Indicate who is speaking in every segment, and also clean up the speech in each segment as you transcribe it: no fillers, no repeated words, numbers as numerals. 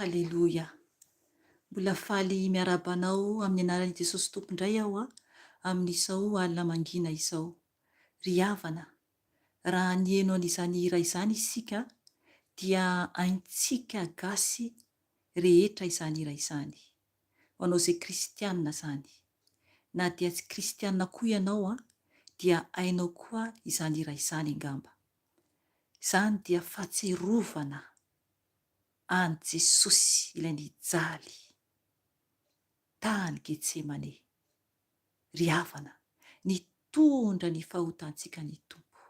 Speaker 1: Aleloia. Mbola faly miarabanao amin'ny anaran'i Jesosy tompondray aho amin'izao alina mangina izao. Ry havana, raha nieno an'izany hira izany isika dia haintsika gasy rehetra izany hira izany. Ho anao izay kristianina zany. Na dia tsy kristianina koa ianao dia hainao koa izany hira izany angamba. Izany dia fahatsiarovana an Jesosy ilay nijaly tany Getsemane. Ry havana, nitondra ny fahotantsika ny Tompo.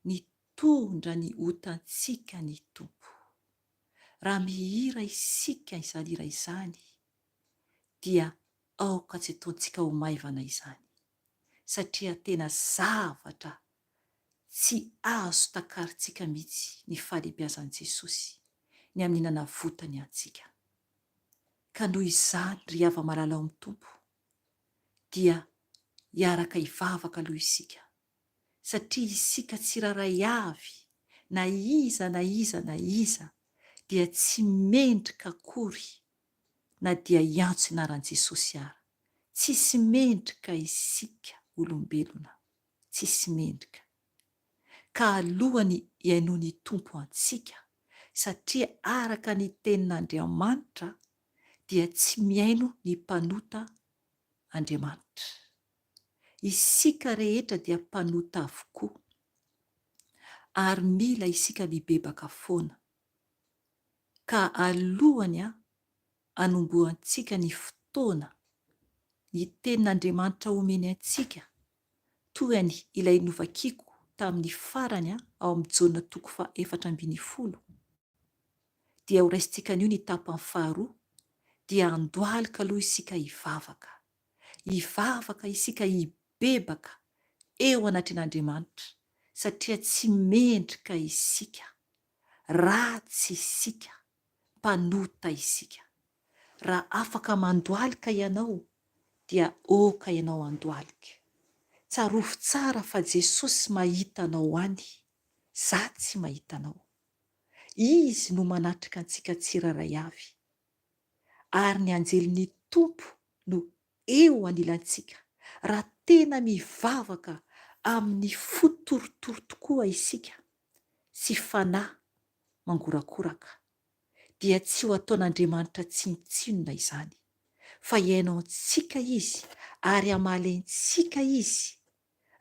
Speaker 1: Nitondra ny hotantsika ny Tompo. Raha mihira isika izany hira izany dia aoka tsy ataontsika ho maivana izany. Satria tena zavatra tsy azo takaritsika mihitsy ny fahalehibiazan'i Jesosy ny amin'inana votany antsika. Ka noho izany ry hava malala ao amin'ny Tompo dia hiaraka hivavaka aloha isika. Satria isika tsiraray avy na iza na iza na iza dia tsy mendrika akory na dia hiantso anaran'i Jesosy ara. Tsisy mendrika isika olombelona. Tsisy mendrika. Ka alohany hiainony Tompo antsika satria araka ny tenin'Andriamanitra dia tsy miaino ny mpanota Andriamanitra. Isika rehetra dia mpanota avokoa ary mila isika mibebaka foana. Ka alohany hanombohantsika ny fotoana ny tenin'Andriamanitra omeny antsika toy ny ilay novakiko tamin'ny farany ao amin'ny Jaona 4:4 dia ho raisintsika anio ny tapany faharoa dia andohalika aloha isika hivavaka isika hibebaka eo anatin'Andriamanitra, satria tsy mendrika isika, ratsy isika, mpanota isika. Raha afaka mandohalika ianao dia oka ianao andohalika. Tsarofo tsara fa Jesosy mahita anao any, za tsy mahita anao. Izy no manatrika antsika tsiraray avy, ary ny anjelin'ny Tompo no eo anilantsika raha tena mivavaka amin'ny fotorotoro tokoa isika sy fanahy mangorakoraka, dia tsy ho ataon'Andriamanitra tsinotsinona izany, fa iainao antsika izy ary amalentsika izy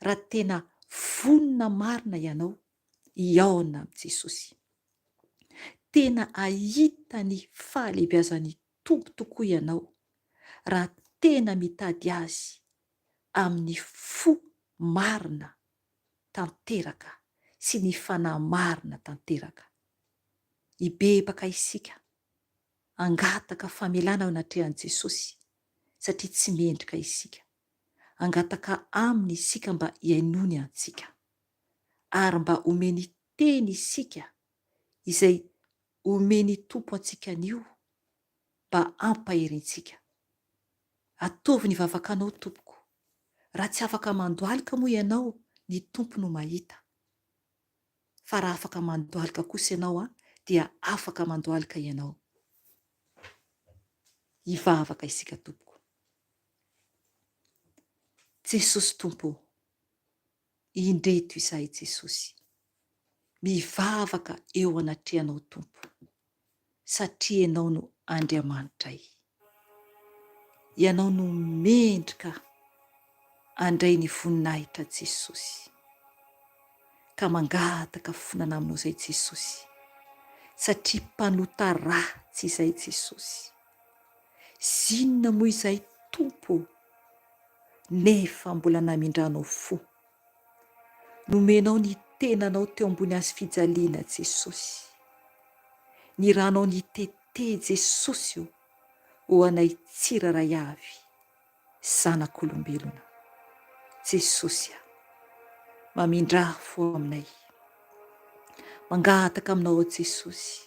Speaker 1: raha tena vonona marina ianao hiaona amin'i Jesosy. Tena ahita ny fahalehibiazan'ny Tompo tokoa ianao raha tena mitady azy amin'ny fo marina tanteraka sy ny fanahy marina tanteraka. Hibebaka isika, angataka famelana ao anatrehan'i Jesosy, satria tsy mendrika isika. Angataka aminy isika mba hiainony antsika, ary mba omeny teny isika izay omeny Tompo antsika anio mba ampaherentsika. Ataovy ny vavakanao tompoko. Raha tsy afaka mandohalika moa ianao, ny Tompo no mahita. Fa raha afaka mandohalika kosa ianao dia afaka mandohalika ianao. Hivavaka isika tompoko. Jesosy Tompo, indreto izahay Jesosy, mivavaka eo anatrehanao Tompo, satria ianao no Andriamanitray. Ianao no mendrika andray ny voninahitra Jesosy, ka mangataka fonana aminao izay Jesosy, satria mpanota ratsy izay Jesosy. Zinona moa izay Tompo, nefa mbola namindranao fo. Nomenao ny tenanao teo ambony hazo fijaliana Jesosy. Ny ranao ny tete Jesosy io, ho anay tsiraray avy, zanak'olombelona. Jesosy mamindra fo aminay. Mangataka aminao ao Jesosy,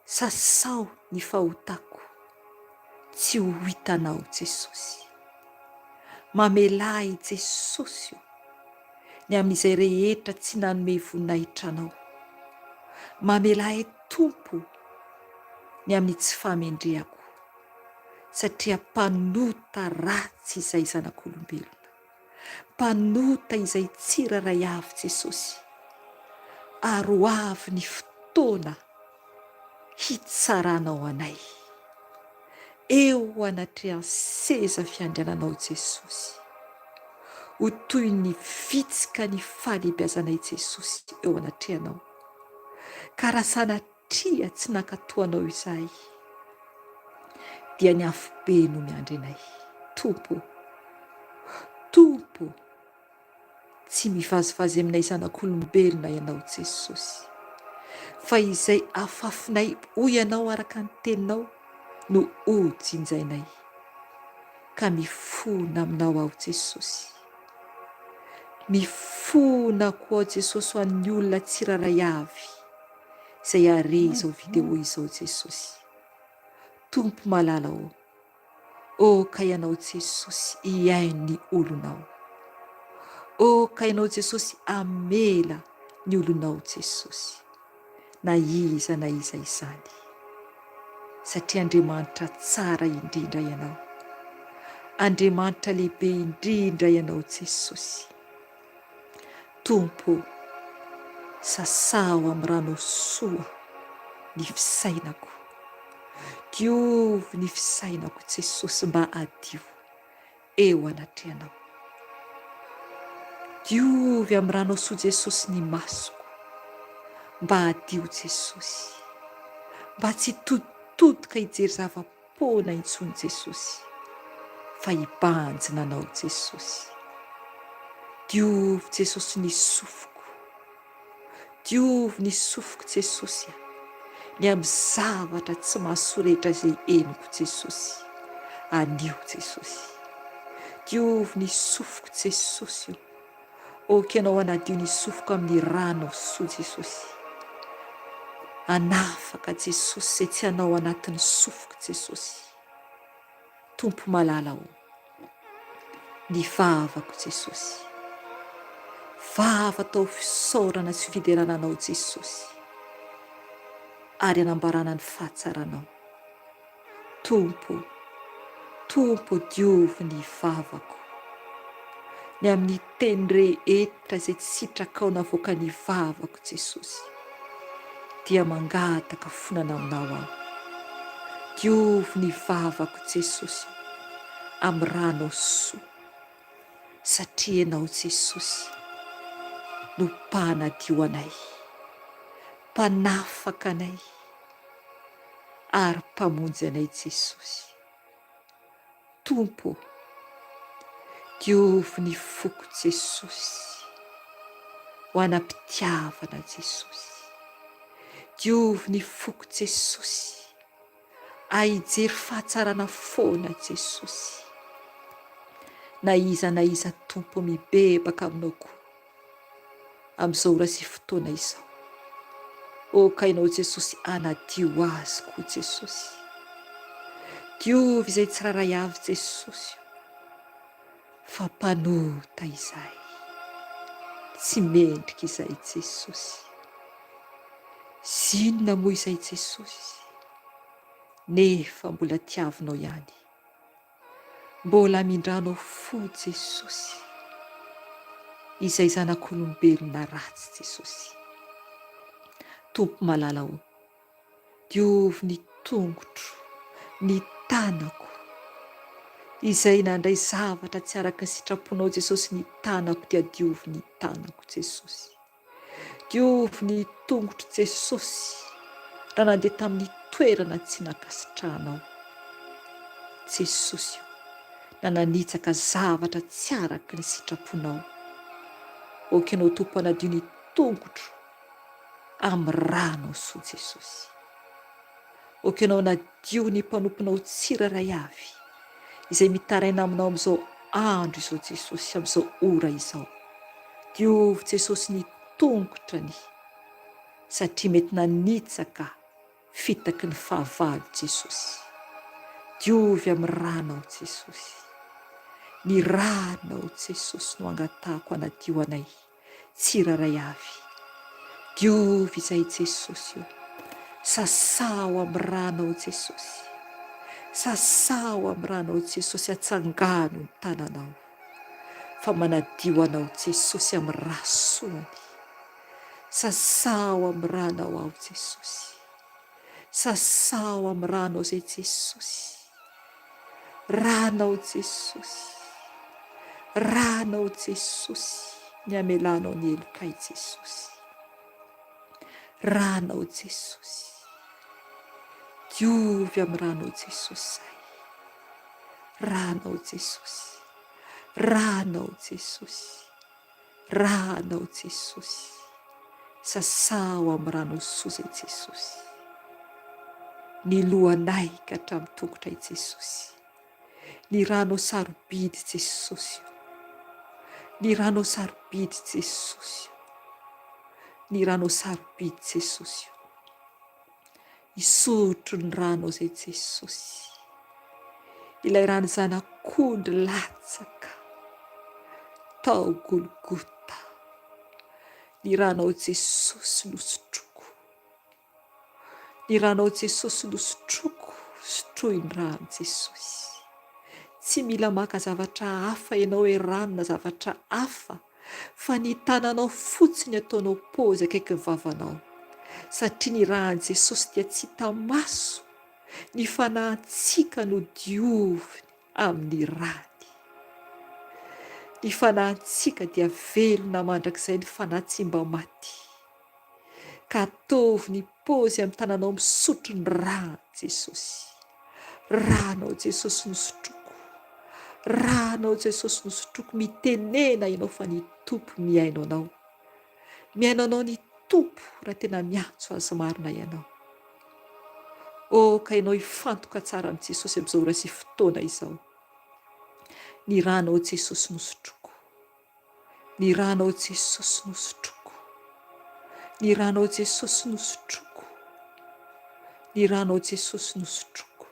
Speaker 1: sasao ny fahotako tsy ho hitanao Jesosy. Mamelay Jesosy ny amin'izay rehetra tsy nanome voninahitra anao. Mamelay Tompo ny amin'ny tsy famendrehako, satria mpanota ratsy izay zanak'olombelona, mpanota izay tsiraray avy Jesosy, ary ho avy ny fotoana hitsaranao anay eo anatrehan'ny seza fiandriananao Jesosy, ho toy ny vitsika ny fahalehibiazanay Jesosy eo anatrehanao. Ka raha sanatria tsy nankatoanao izahay, dia ny afobe no miandry anay. Tompo, Tompo, tsy mivazivazy aminay zanak'olombelona ianao Jesosy, fa izay afafinay ho ianao araka ny teninao no ho jinjainay. Ka mifona aminao ao Jesosy, mifona koa Jesosy ho an'ny olona tsiraray avy izay are izao video izao Jesosy. Tompo malala ka ianao Jesosy hiainy olonao. Ka ianao Jesosy amela ny olonao Jesosy, na iza izany, satria Andriamanitra tsara indrindra ianao, Andriamanitra lehibe indrindra ianao Jesosy. Tompo, sasao amin'ny rano soa ny fisainako, diovy ny fisainako Jesosy mba adio eo anatrehanao. Diovy amin'ny rano soa Jesosy ny masoko, mba adio Jesosy, mba tsy totitotika hijery zava-poana intsony Jesosy, fa hibanjina anao Jesosy. Diovy Jesosy ny sofoko, diovy ny sofoko Jesosy, ny amin'ny zavatra tsy mahasorehetra izay henoko Jesosy. Anio Jesosy, diovy ny sofoko Jesosy io. Okanao anadio ny sofoko amin'ny rano soa Jesosy. Anafaka Jesosy izay tsy anao anatin'ny sofoko Jesosy. Tompo malala ho ny vavako Jesosy. Vava tao fisaorana sy fiderana anao Jesosy, ary anambarana ny fahatsaranao. Tompo diovy ny vavako, ny amin'ny teny rehetra izay tsy sitrakao navoaka ny vavako Jesosy, dia mangataka fonana aminao aho. Diovy ny vavako Jesosy amin'ny rano soa, satria ianao Jesosy no mpanadio anay, mpanafaka anay ary mpamonjy anay Jesosy. Tompo, diovy ny foko Jesosy ho anam-pitiavana Jesosy. Diovy ny foko Jesosy hijery fahatsarana foana Jesosy. Na iza Tompo mibebaka aminao koa amin'izao ora sy fotoana izao. Okainao Jesosy anadio azy koa Jesosy. Diovy izay tsiraray avy Jesosy, fa mpanota izay, tsy mendrika izay Jesosy. Zinona moa izay Jesosy, nefa mbola tiavinao ihany. Mbola mindranao fo Jesosy, izay zanak'olombelona ratsy Jesosy. Tompo malala ho, diovy ny tongotro, ny tanako, izay nandray zavatra tsy araka ny sitraponao Jesosy. Ny tanako dia diovy ny tanako Jesosy. Diovy ny tongotro Jesosy raha nandeha tamin'ny toerana tsy nankasitrahanao Jesosy, na nanitsaka zavatra tsy araka ny sitraponao. Okanao Tompo anadio ny tongotro amin'ny rano soa Jesosy. Okanao anadio ny mpanomponao tsiraray avy izay mitaraina aminao amin'izao andro izao Jesosy, amin'izao ora izao. Diovy Jesosy ny tongotrany, satria mety nanitsaka fitaky ny fahavalo Jesosy. Diovy amin'ny ranao Jesosy. Ny ranao Jesosy no angatahako anadio anay tsiraray avy. Diovy izay Jesosy io. Sasao amin'ny ranao Jesosy. Sasao amin'ny ranao Jesosy, atsangano ny tananao, fa manadio anao Jesosy amin'ny rasoany. Sasao amin'ny ranao aho Jesosy. Sasao amin'ny ranao izay Jesosy. Ranao Jesosy. Ranao Jesosy, ny amelanao ny elokay Jesosy. Ranao Jesosy. Diovy amin'ny ranao Jesosy. Ranao Jesosy. Ranao Jesosy. Ranao Jesosy. Sasao amin'ny rano soa izay Jesosy. Ny lohanay ka hatramin'ny tongotra Jesosy. Ny rano sarobidy Jesosy. Ny rano sarobidy Jesosy. Ny rano sarobidy Jesosy. Isotro ny rano izay Jesosy. Ilay rano zanak'ondry latsaka tao Golgota. Ny ranao Jesosy nosotroko. Ny ranao Jesosy nosotroko, sotroiny rano Jesosy. Tsy mila maka zavatra hafa ianao hoe rano na zavatra hafa, fa ny tananao fotsiny ataonao pozy akaiky ny vavanao, satria ny rano Jesosy dia tsy hita maso. Ny fanahintsika no diovy amin'ny rany. Ny fanahintsika dia velona mandrakizay ny fanahy mba maty. Ka ataovy ny pozy amin'ny tananao misotro ny rano Jesosy. Ranao Jesosy nosotroko. Ranao Jesosy nosotroko, mitenena ianao fa ny Tompo miaino anao. Miaino anao ny Tompo raha tena miantso azy marina ianao. ka ianao ifantoka tsara amin'ny Jesosy amin'izao ora sy fotoana izao. Ny ranao Jesosy nosotroko, ny ranao Jesosy nosotroko, ny ranao Jesosy nosotroko, ny ranao Jesosy nosotroko,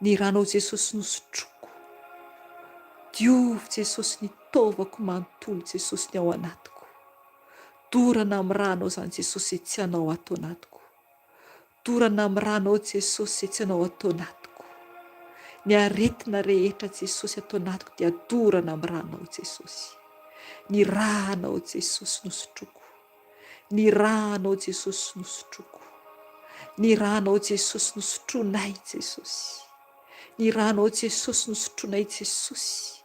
Speaker 1: ny ranao Jesosy nosotroko. Diovy Jesosy ny taovako manontolo Jesosy ny ao anatiko. Dorana amin'ny ranao zany Jesosy tsy anao ato anatiko. Dorana amin'ny ranao Jesosy tsy anao ato anatiko. Ny aretina rehetra Jesosy ato anatiko dia dorana amin'ny ranao Jesosy. Ny ranao Jesosy nosotroko, ny ranao Jesosy nosotroko, ny ranao Jesosy nosotronay Jesosy, ny ranao Jesosy nosotronay Jesosy.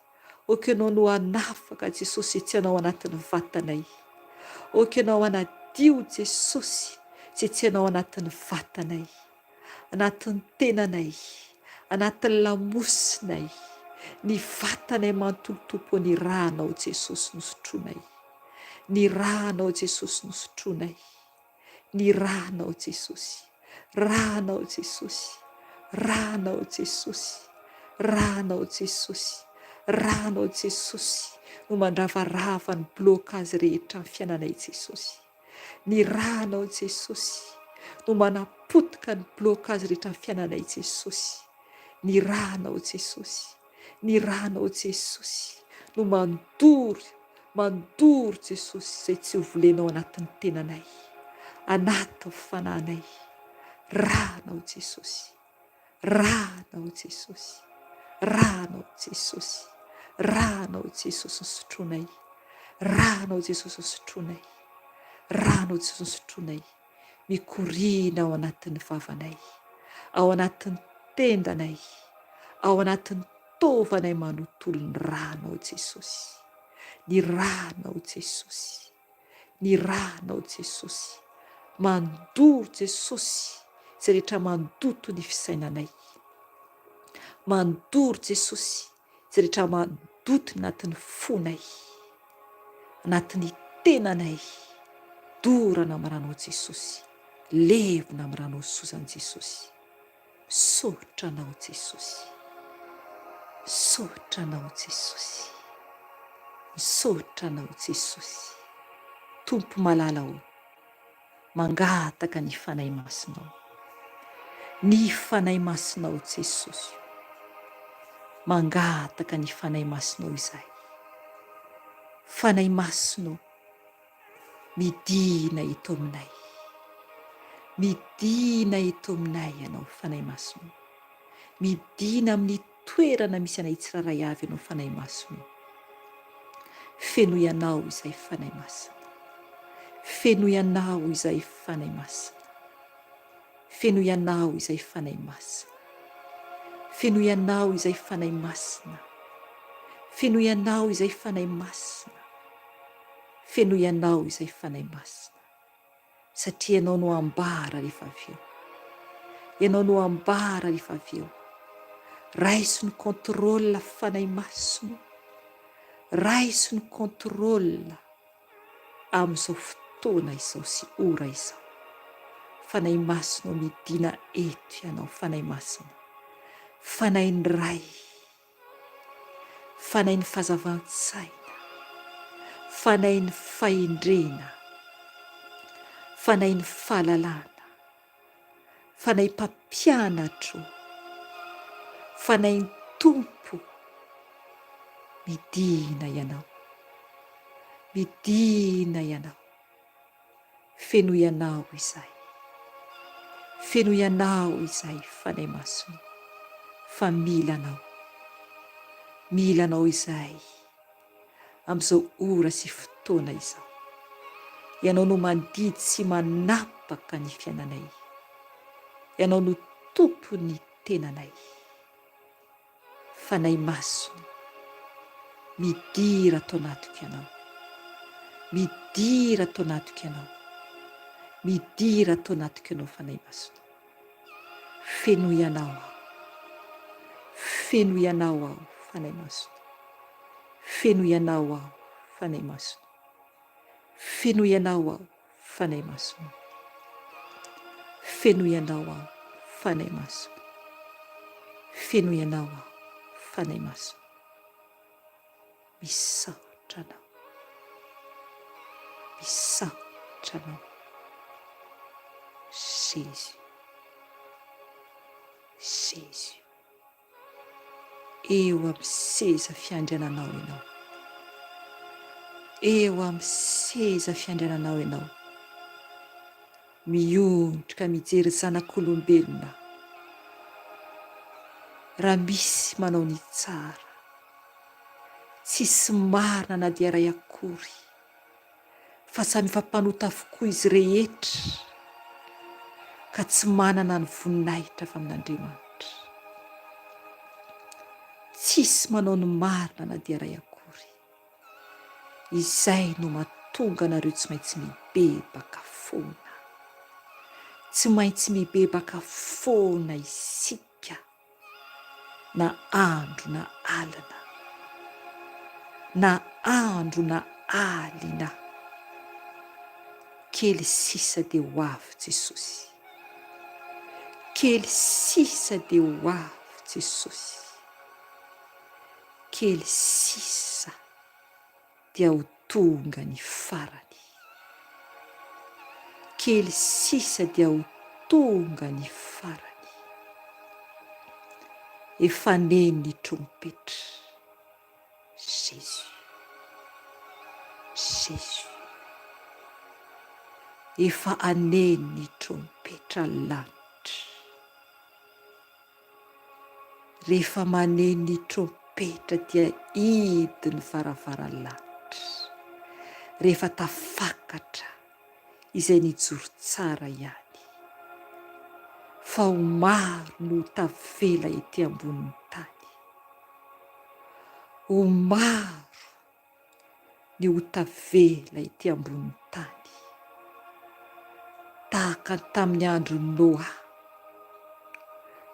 Speaker 1: Oka ianao no hanafaka Jesosy tsy anao anatin'ny vatanay. Oka ianao hanadio Jesosy tsy anao anatin'ny vatanay, anatin'ny tenanay, anatin'ny lamosinay. Ny vatanay mantolo-tompo ny ranao Jesosy nosotronay, ny ranao Jesosy nosotronay, ny ranao Jesosy, ranao Jesosy, ranao Jesosy, ranao Jesosy, ranao Jesosy no mandravarava ny blokazy rehetra amin'ny fiainanay Jesosy. Ny ranao Jesosy no manapotika ny blokazy rehetra amin'ny fiainanay Jesosy. Ny ranao Jesosy, ny ranao Jesosy no mandory Jesosy izay tsy ho volenao anatin'ny tenanay, anatin'ny fanahinay. Ranao Jesosy, ranao Jesosy, ranao Jesosy, ranao Jesosy nosotronay, ranao Jesosy nosotronay, ranao Jesosy nosotronay. Mikoriana ao anatin'ny vavanay, ao anatin'ny tendanay, ao anatin'ny tovanay manontolo ny ranao Jesosy, ny ranao Jesosy, ny ranao Jesosy. Mandory Jesosy izay rehetra mandoto ny fisainanay, mandory Jesosy izay rehetra mandoto anatin'ny fonay, anatin'ny tenanay. Dorana amin'ny ranao Jesosy, levona amin'ny ranao sozany Jesosy. Sotranao Jesosy, sotranao Jesosy, sotranao Jesosy. Tompo malala ho, mangataka ny fanahy masinao, ny fanahy masinao Jesosy, mangataka ny fanahy masinao izay. Fanahy masinao midina eto aminay, midina eto aminay ianao fanahy masinao, midina amin'ny toerana misy anay tsiraray avy ianao fanahy masinao. Feno ianao izay fanahy masina, feno ianao izay fanahy masina, feno ianao izay fanahy masina, feno ianao izay fanahy masina, feno ianao izay fanahy masina, feno ianao izay fanahy masina. Satria ianao no ambara rehefa avy eo, ianao no ambara rehefa avy eo. Raiso ny kontrola fanahy masina, raiso ny kontrola amin'izao fotoana izao sy ora izao. Fanahy masina midina eto ianao fanahy masina, fanahy ny ray, fanahy ny fahazavan-tsaina, fanahy ny fahendrena, fanahy ny fahalalana, fanahy mpampianatro, fanahy ny tompo. Midina ianao, midina ianao. Feno ianao izay, feno ianao izay fanahy masina. Fa milanao izay amin'izao ora sy fotoana izao. Ianao no mandidy sy manapaka ny fiainanay, ianao no tompony tenanay. Fanahy masina, midira atao anatiko ianao, midira atao anatiko ianao, midira atao anatiko ianao fanahy masina. Feno ianao aho, feno ianao aho fanahy masina, feno ianao aho fanahy masina, feno ianao aho fanahy masina, feno ianao aho fanahy maso. Feno ianao aho, fanahy maso. Misaotra anao, misaotra anao. Jésus, Jésus. Eo amin'ny seza fiandriananao ianao. Eo amin'ny seza fiandriananao ianao. Miondrika mijery zanak'olombelona. Raha misy manao ny tsara, tsisy marina na dia ray akory, fa samy fampanota avokoa izy rehetra, ka tsy manana ny voninahitra fa amin'Andriamanitra. Tsisy manao ny marina na dia ray akory. Izay no mahatonga anareo tsy maintsy mibebaka foana. Tsy maintsy mibebaka foana isika, na andro na alina, na andro na alina. Kely sisa dia ho avy Jesosy. Kely sisa dia ho avy Jesosy. Kely sisa dia ho tonga ny farany. Kely sisa dia ho tonga ny farany. Efa neny ny trompetra. Jésus, Jésus. Efa aneny ny trompetra lanitra. Rehefa maneny ny trompetra dia hidy ny varavaranlanitra. Rehefa tafakatra izay nijoro tsara ihany. Fa ho maro no tavela ety ambonin'ny tany. Ho maro ny ho tavela ety ambonin'ny tany. Tahaka tamin'ny andro Noa,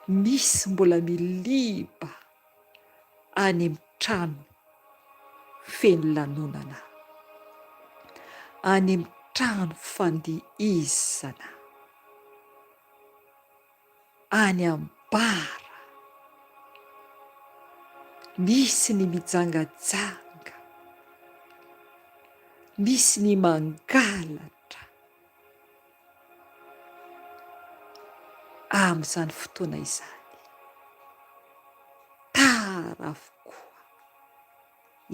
Speaker 1: misy mbola miliba any amin'ny trano feno lanonana, any amin'ny trano fandihizana, any am-bara, misy ny mijangajanga, misy ny mangalatra amin'izany fotoana izany. Tara avokoa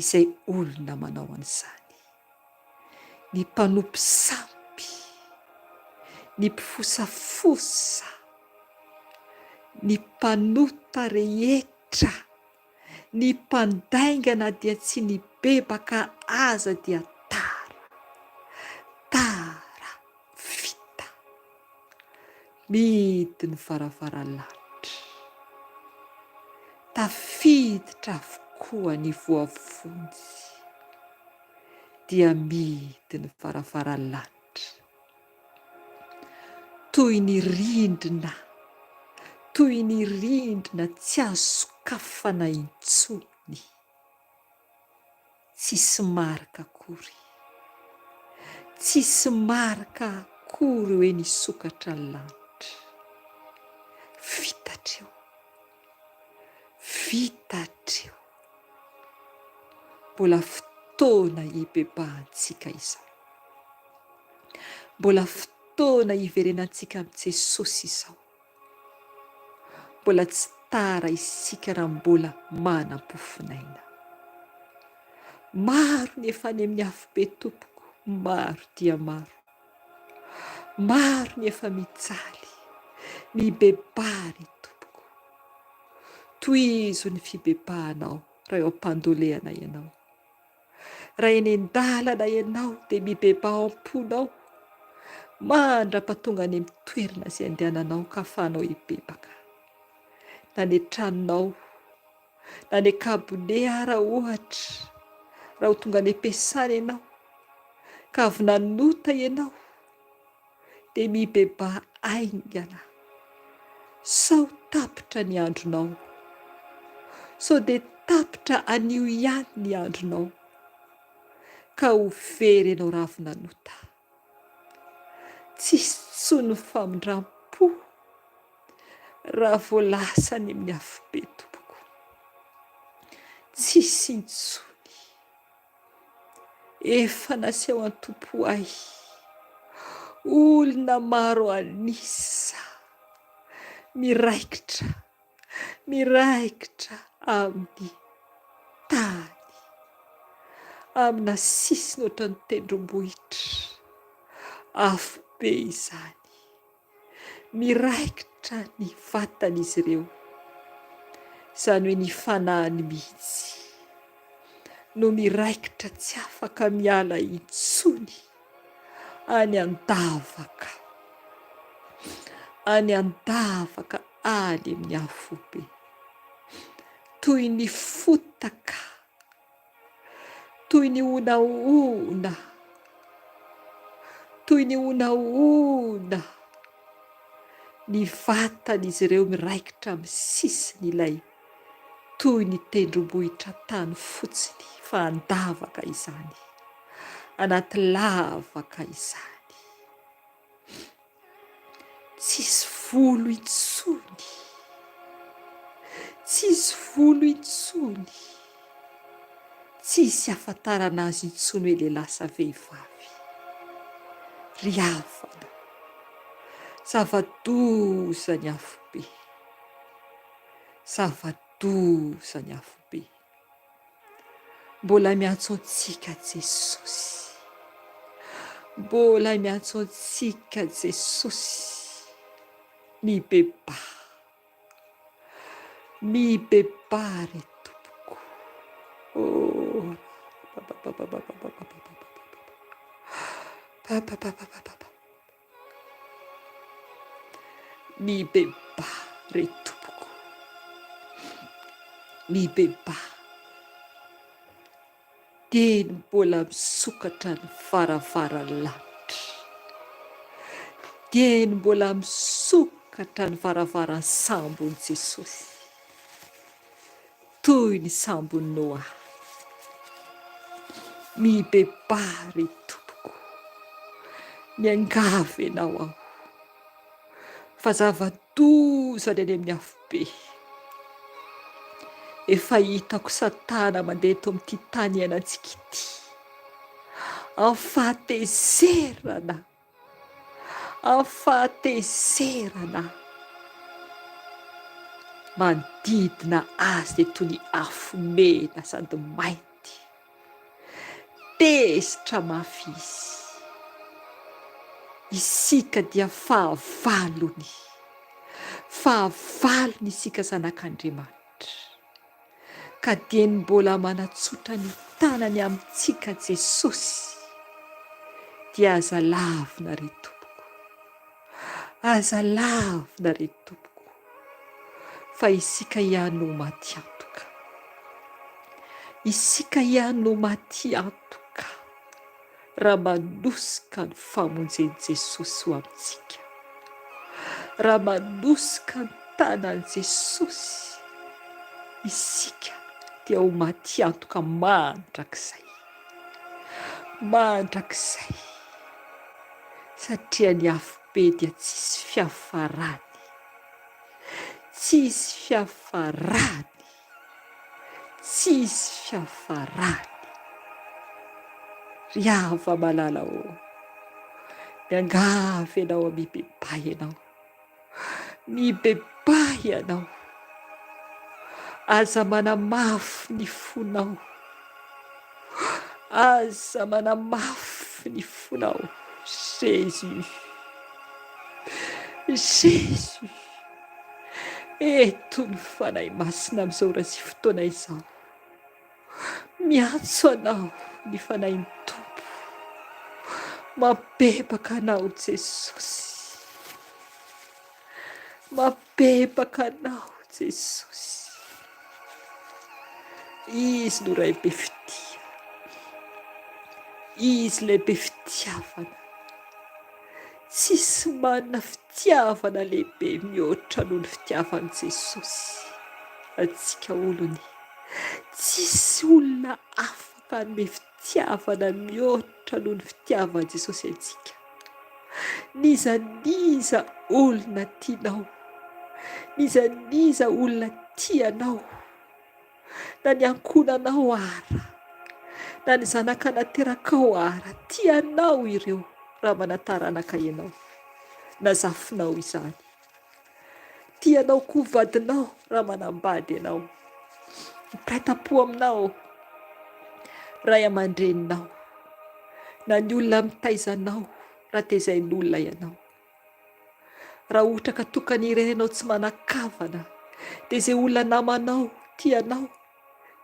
Speaker 1: izay olona manao an'izany. Ny mpanompo sampy, ny mpifosafosa, ny mpanota rehetra, ny mpandaingana dia tsy ny bebaka aza dia tara, tara, vita. Midy ny varavaranlanitra. Tafiditra avokoa ny voavonjy, dia midy ny varavaranlanitra. Toy ny rindrina, toy ny rindrina tsy azo sokafana intsony. Tsisy marika akory, tsisy marika akory hoe nisokatra ny lanitra. Vitatreo, vitatreo. Mbola fotoana hibebahantsika izao. Mbola fotoana hiverenantsika amin'i Jesosy izao. Mbola tsy tara isika raha mbola manam-pofinaina. Maro ny efa any amin'ny afo be tompoko, maro dia maro. Maro ny efa mijaly, mibebary tompoko. Tohizo ny fibebahanao raha eo am-pandolehana ianao. Raha eny an-dalana ianao dia mibebao am-ponao, mandra-pahatonga any amin'ny toerana izay andehananao ka ahafahanao hibebaka. Na ny tranonao, na ny kabone ara ohatra, raha ho tonga any am-piasana ianao ka avy nanota ianao, dia mibeba aingana. Sao tapitra ny andronao, sao dia tapitra anio ihany ny andronao, ka ho very ianao raha avy nanota. Tsisy tsony ny famindram-po, raha voalasany amin'ny afobe tompoko, tsisy intsony, efa naseho an-tompo ahy olona maro anisa miraikitra amin'ny tany, amina sisiny ohatry ny tendrombohitra afobe izany, miraikitra ny vatan'izy ireo, izany hoe ny fanahiny mihitsy no miraikitra tsy afaka miala intsony any an-davaka any amin'ny afobe, toy ny fotaka, toy ny onaona, ny vatan'izy ireo miraikitra amin'ny sisiny ilay toy ny tendrombohitra tany fotsiny, fa an-davaka izany, anaty lavaka izany, tsisy volo intsony, tsisy ahafantarana azy intsony hoe lehilahy sa vehivavy. Ry havana, zava-doza ny afobe, zava-doza ny afobe, mbola miantso antsika Jesosy, mbola miantso antsika Jesosy, mibebaha ry tompoko. Mibebaha ry tompoko, mibebaha, teny mbola misokatra ny varavaran-lanitra, teny mbola misokatra ny varavaran'ny sambon'i Jesosy, toy ny sambon'i Noa. Mibebaha ry tompoko, miangavy ianao aho, fa zava-doza ny any amin'ny afobe, efa hitako Satana mandeha eto amin'ity tany iainantsika ity, afahatezerana manodidina azy dia toy ny afo mena sady mainty, tezitra mafy izy. Isika dia fahavalony isika zanak'Andriamanitra, ka dieny mbola manatsotra ny tanany amintsika Jesosy, dia aza lavina ry tompoko, aza lavina ry tompoko, fa isika ihany no maty antoka, isika ihany no maty antoka raha manosika ny famonjen'i Jesosy ho amintsika, raha manosika ny tanan'i Jesosy, isika dia ho maty antoka mandrakizay, satria ny afobe dia tsisy fiafarany. Ry hava malala miangavy ianao, mibebahy ianao, aza manamafy ny fonao, Jésus, eto ny fanahy masina amin'izao ora sy fotoana izao, miantso anao ny fanahin'ny Tompo, mapepaka anao Jesosy, izy no ray be fitia, izy lehibe fitiavana, tsisy manana fitiavana lehibe mihoatra noho ny fitiavan'i Jesosy antsika olony, tsisy olona afaka hanome fitiavana mihoatra noho ny fitiavan'i Jesosy antsika. Niza olona tianao, Nizaniza olona tianao, na ny ankonanao ara, na ny zanaka naterakao ara, tianao ireo raha manataranaka ianao, na zafinao izany. Tianao koa vadinao raha manambady ianao, mipaita-po aminao, ray aman-dreninao, na ny olona mitaizanao raha tezainyolona ianao. Raha ohatra ka tokany irenenao tsy manakavana, dia izay olona namanao tianao,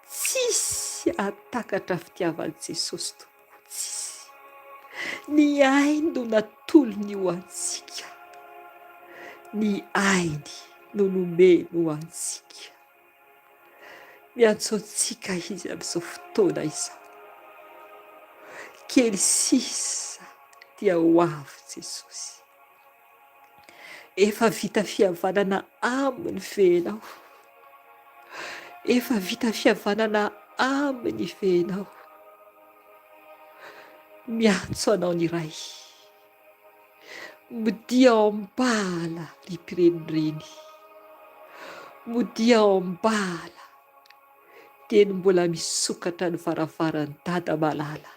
Speaker 1: tsisy atakatra fitiavan'i Jesosy tompoko, tsisy. Ny ainy no natolony ho antsika, ny ainy no nomeny ho antsika. Miantsoantsika izy amin'izao fotoana izao. Kely sisa dia ho avy Jesosy. Efa vita fihavanana aminy venao, efa vita fihavanana aminy venao. Miantso anao ny iray, modia ao ambala ry mpirenireny, modia ao ambala teny mbola misokatra ny varavaran'ny dada malala,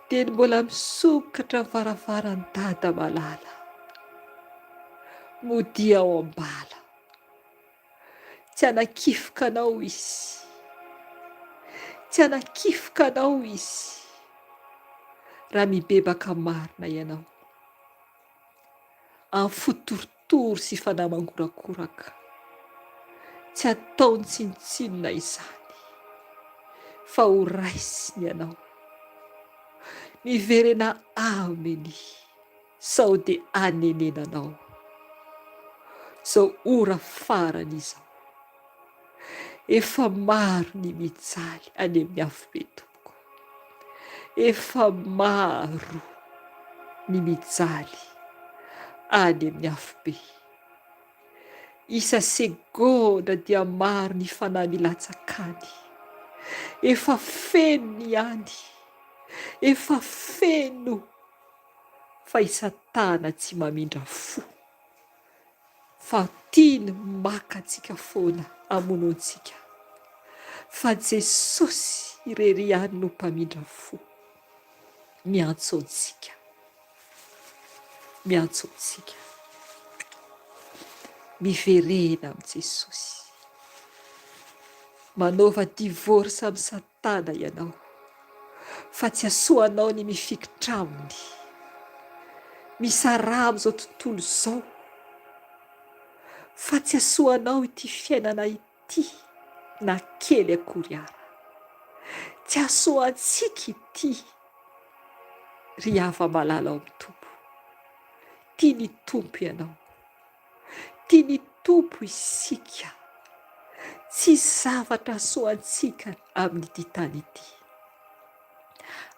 Speaker 1: teny mbola misokatra ny varavaran'ny dada malala. Modia ao ambala, tsy hanakifoka anao izy, tsy hanakifoka anao izy raha mibebaka marina ianao. Amin'ny fotorotoro sy fanamangorakoraka, tsy ataony tsinotsinona izany, fa ho raisiny ianao, miverena aminy sao dia anenenanao. Zao ora farany izao, efa maro ny mijaly any amin'ny afobe tompoko, efa maro ny mijaly any amin'ny afobe. Isa segondra dia maro ny fanahy milatsakany, efa feno ny any, efa feno, fa isa-tana tsy mamindra fo, fa tiany maka antsika foana hamono antsika, fa Jesosy irery ihany no mpamindra fo. Miantso antsika, miantso antsika, miverena amin'ny Jesosy. Manaova divorce amin'ny Satana ianao, fa tsy asoanao ny mifikitra aminy. Misara amin'izao tontolo izao, fa tsy asoanao ity fiainana ity na kely akory ara. Tsy asoantsika ity ry hava malala ao amin'ny Tompo. Tia ny Tompo ianao, tia ny Tompo isika. Tsy zavatra asoantsika amin'ity tany ity.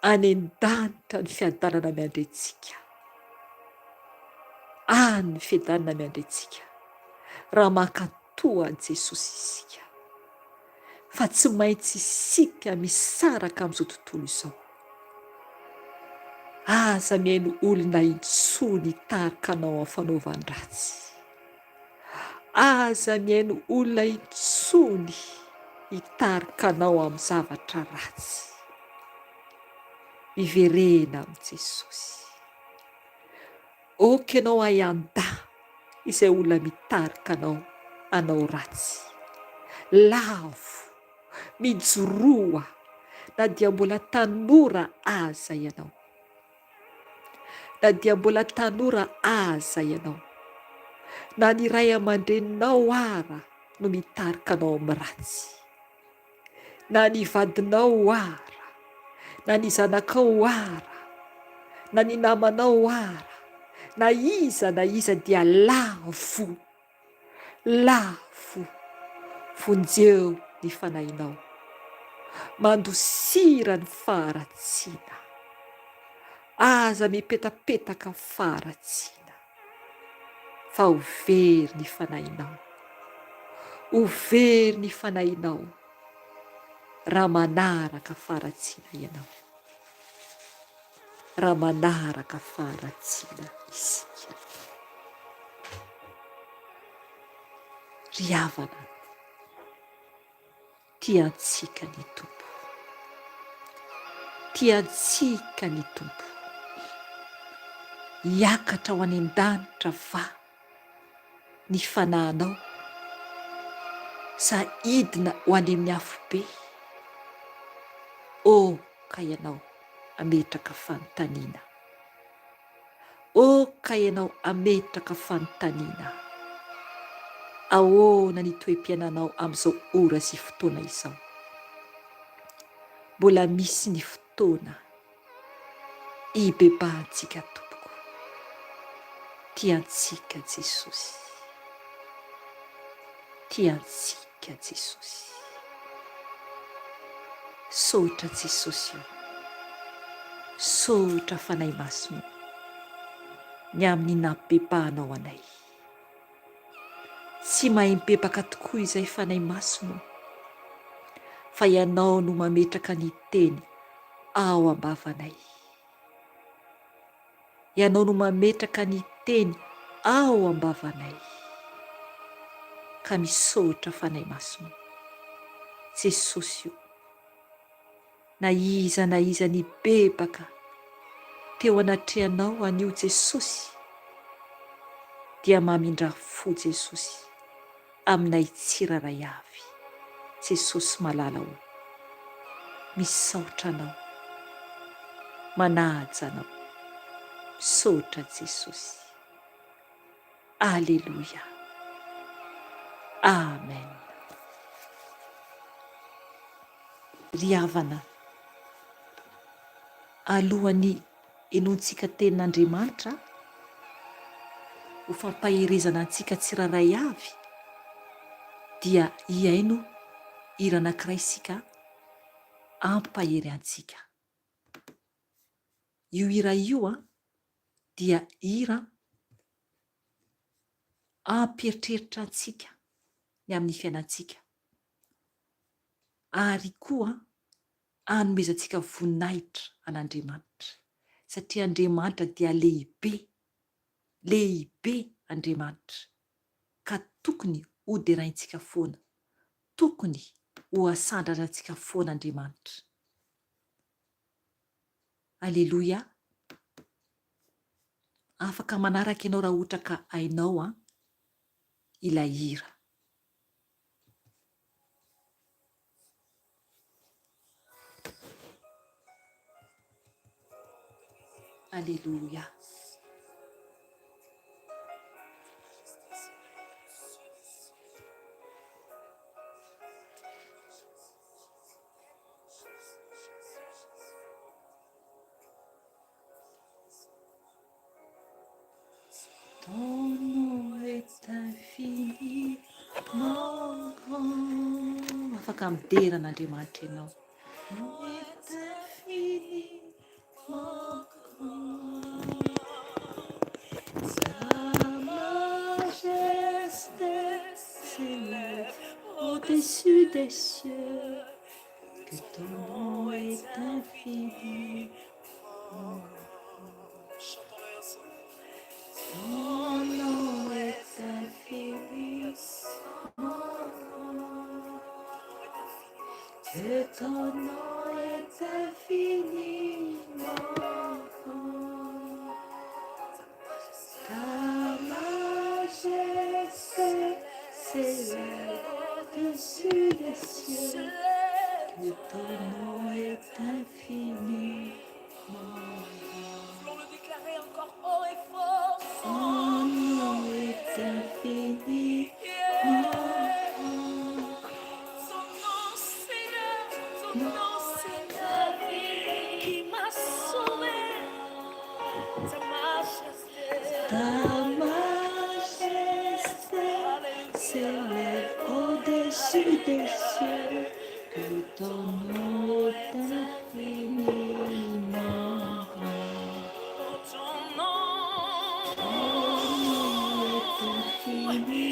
Speaker 1: Any an-danitra ny fiadanana miandrentsika, any ny fiadanana miandrentsika, raha mankatoa an'i Jesosy isika. Fa tsy maintsy isika misaraka amin'izao tontolo izao. Aza mihaino olona intsony hitarika anao amin'ny fanaovan-dratsy, aza mihaino olona intsony hitarika anao amin'ny zavatra ratsy. Miverena amin'i Jesosy. Oka ianao ahanda izay olona mitarika anao anao ratsy, lavo, mijoroa, na dia mbola tanora aza ianao, na dia mbola tanora aza ianao, na ny ray aman-dreninao ara no mitarika anao amin'ny ratsy, na ny vadinao ara, na ny zanakao ara, na ny namanao ara, na iza dia lavo, lavo, vonjeo ny fanahinao, mandosira ny faharatsiana, aza mipetapetaka faharatsiana, fa ho very ny fanahinao, ho very ny fanahinao raha manaraka faharatsiana ianao, raha manaraka faharatsiana isika. ry havana tiantsika ny tompo, tiantsika ny tompo, hiakatra ho any an-danitra va ny fanahinao, sahidina ho any amin'ny afobe. O ka ianao ametraka fanontaniana, o ka ianao ametraka fanontaniana, ahoana ny toe-piainanao amin'izao ora sy fotoana izao. Mbola misy ny fotoana hibebahantsika tompoko, tiantsika Jesosy, tiantsika Jesosy. Sotra Jesosy io, sotra fanahy masina ny amin'ny nampibebahanao anay. Tsy mahay mibebaka tokoa izay fanahy masina, fa ianao no mametraka ny teny ao am-bavanay. Ianao no mametraka ny teny ao am-bavanay. Ka misaotra fanahy masina Jesosy io, na iza ny bebaka teo anatrehanao anio Jesosy, dia mamindra fo Jesosy aminay tsiraray avy. Jesosy malala ho, misaotra anao, manaja anao, misaotra Jesosy. Aleluia, amen. Ry havana, alohan'ny enontsika tenin'Andriamanitra ho fampaherezana antsika tsiraray avy, dia hiaino hira anankiray isika ampahery antsika. Io hira io dia hira ampieritreritra antsika ny amin'ny fiainantsika, ary koa hanomezantsika voninahitra an'Andriamanitra, satria Andriamanitra dia lehibe, lehibe Andriamanitra, ka tokony hoderaintsika foana, tokony ho asandrarantsika foana Andriamanitra. Aleluia. Afaka manaraka ianao raha ohatra ka hainao ilay hira. Aleluia. Ton nom est infini, mon grand. Afaka midera n'Andriamanitra ianao. Ton est infini, mon grand. Sa majesté s'élève au-dessus des cieux. Que ton nom est infini, mon grand. Ton nom est infini, mon grand. Que ton nom est infini, mon grand. Ta majesté s'élève au-dessus des cieux. Que ton nom est infini, mon grand.
Speaker 2: Voulons le déclarer encore haut et fort.
Speaker 1: Ton nom est infini, mon grand.
Speaker 2: Son nom c'est l'infini qui m'a sauvé.
Speaker 1: Ta majesté s'élève au-dessus des cieux. Que ton nom est infini, mon grand.
Speaker 2: Ton nom
Speaker 1: Ton nom est infini,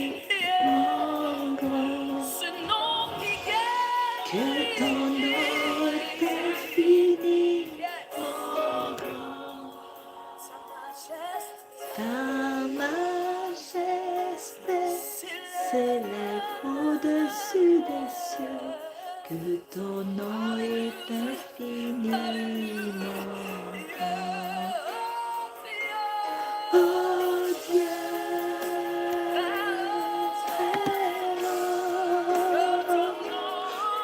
Speaker 1: mon grand.
Speaker 2: ce nom qui guérit.
Speaker 1: Que ton nom est infini, mon grand. Ta majesté s'élève que ton nom est infiniment grand. Oh Dieu,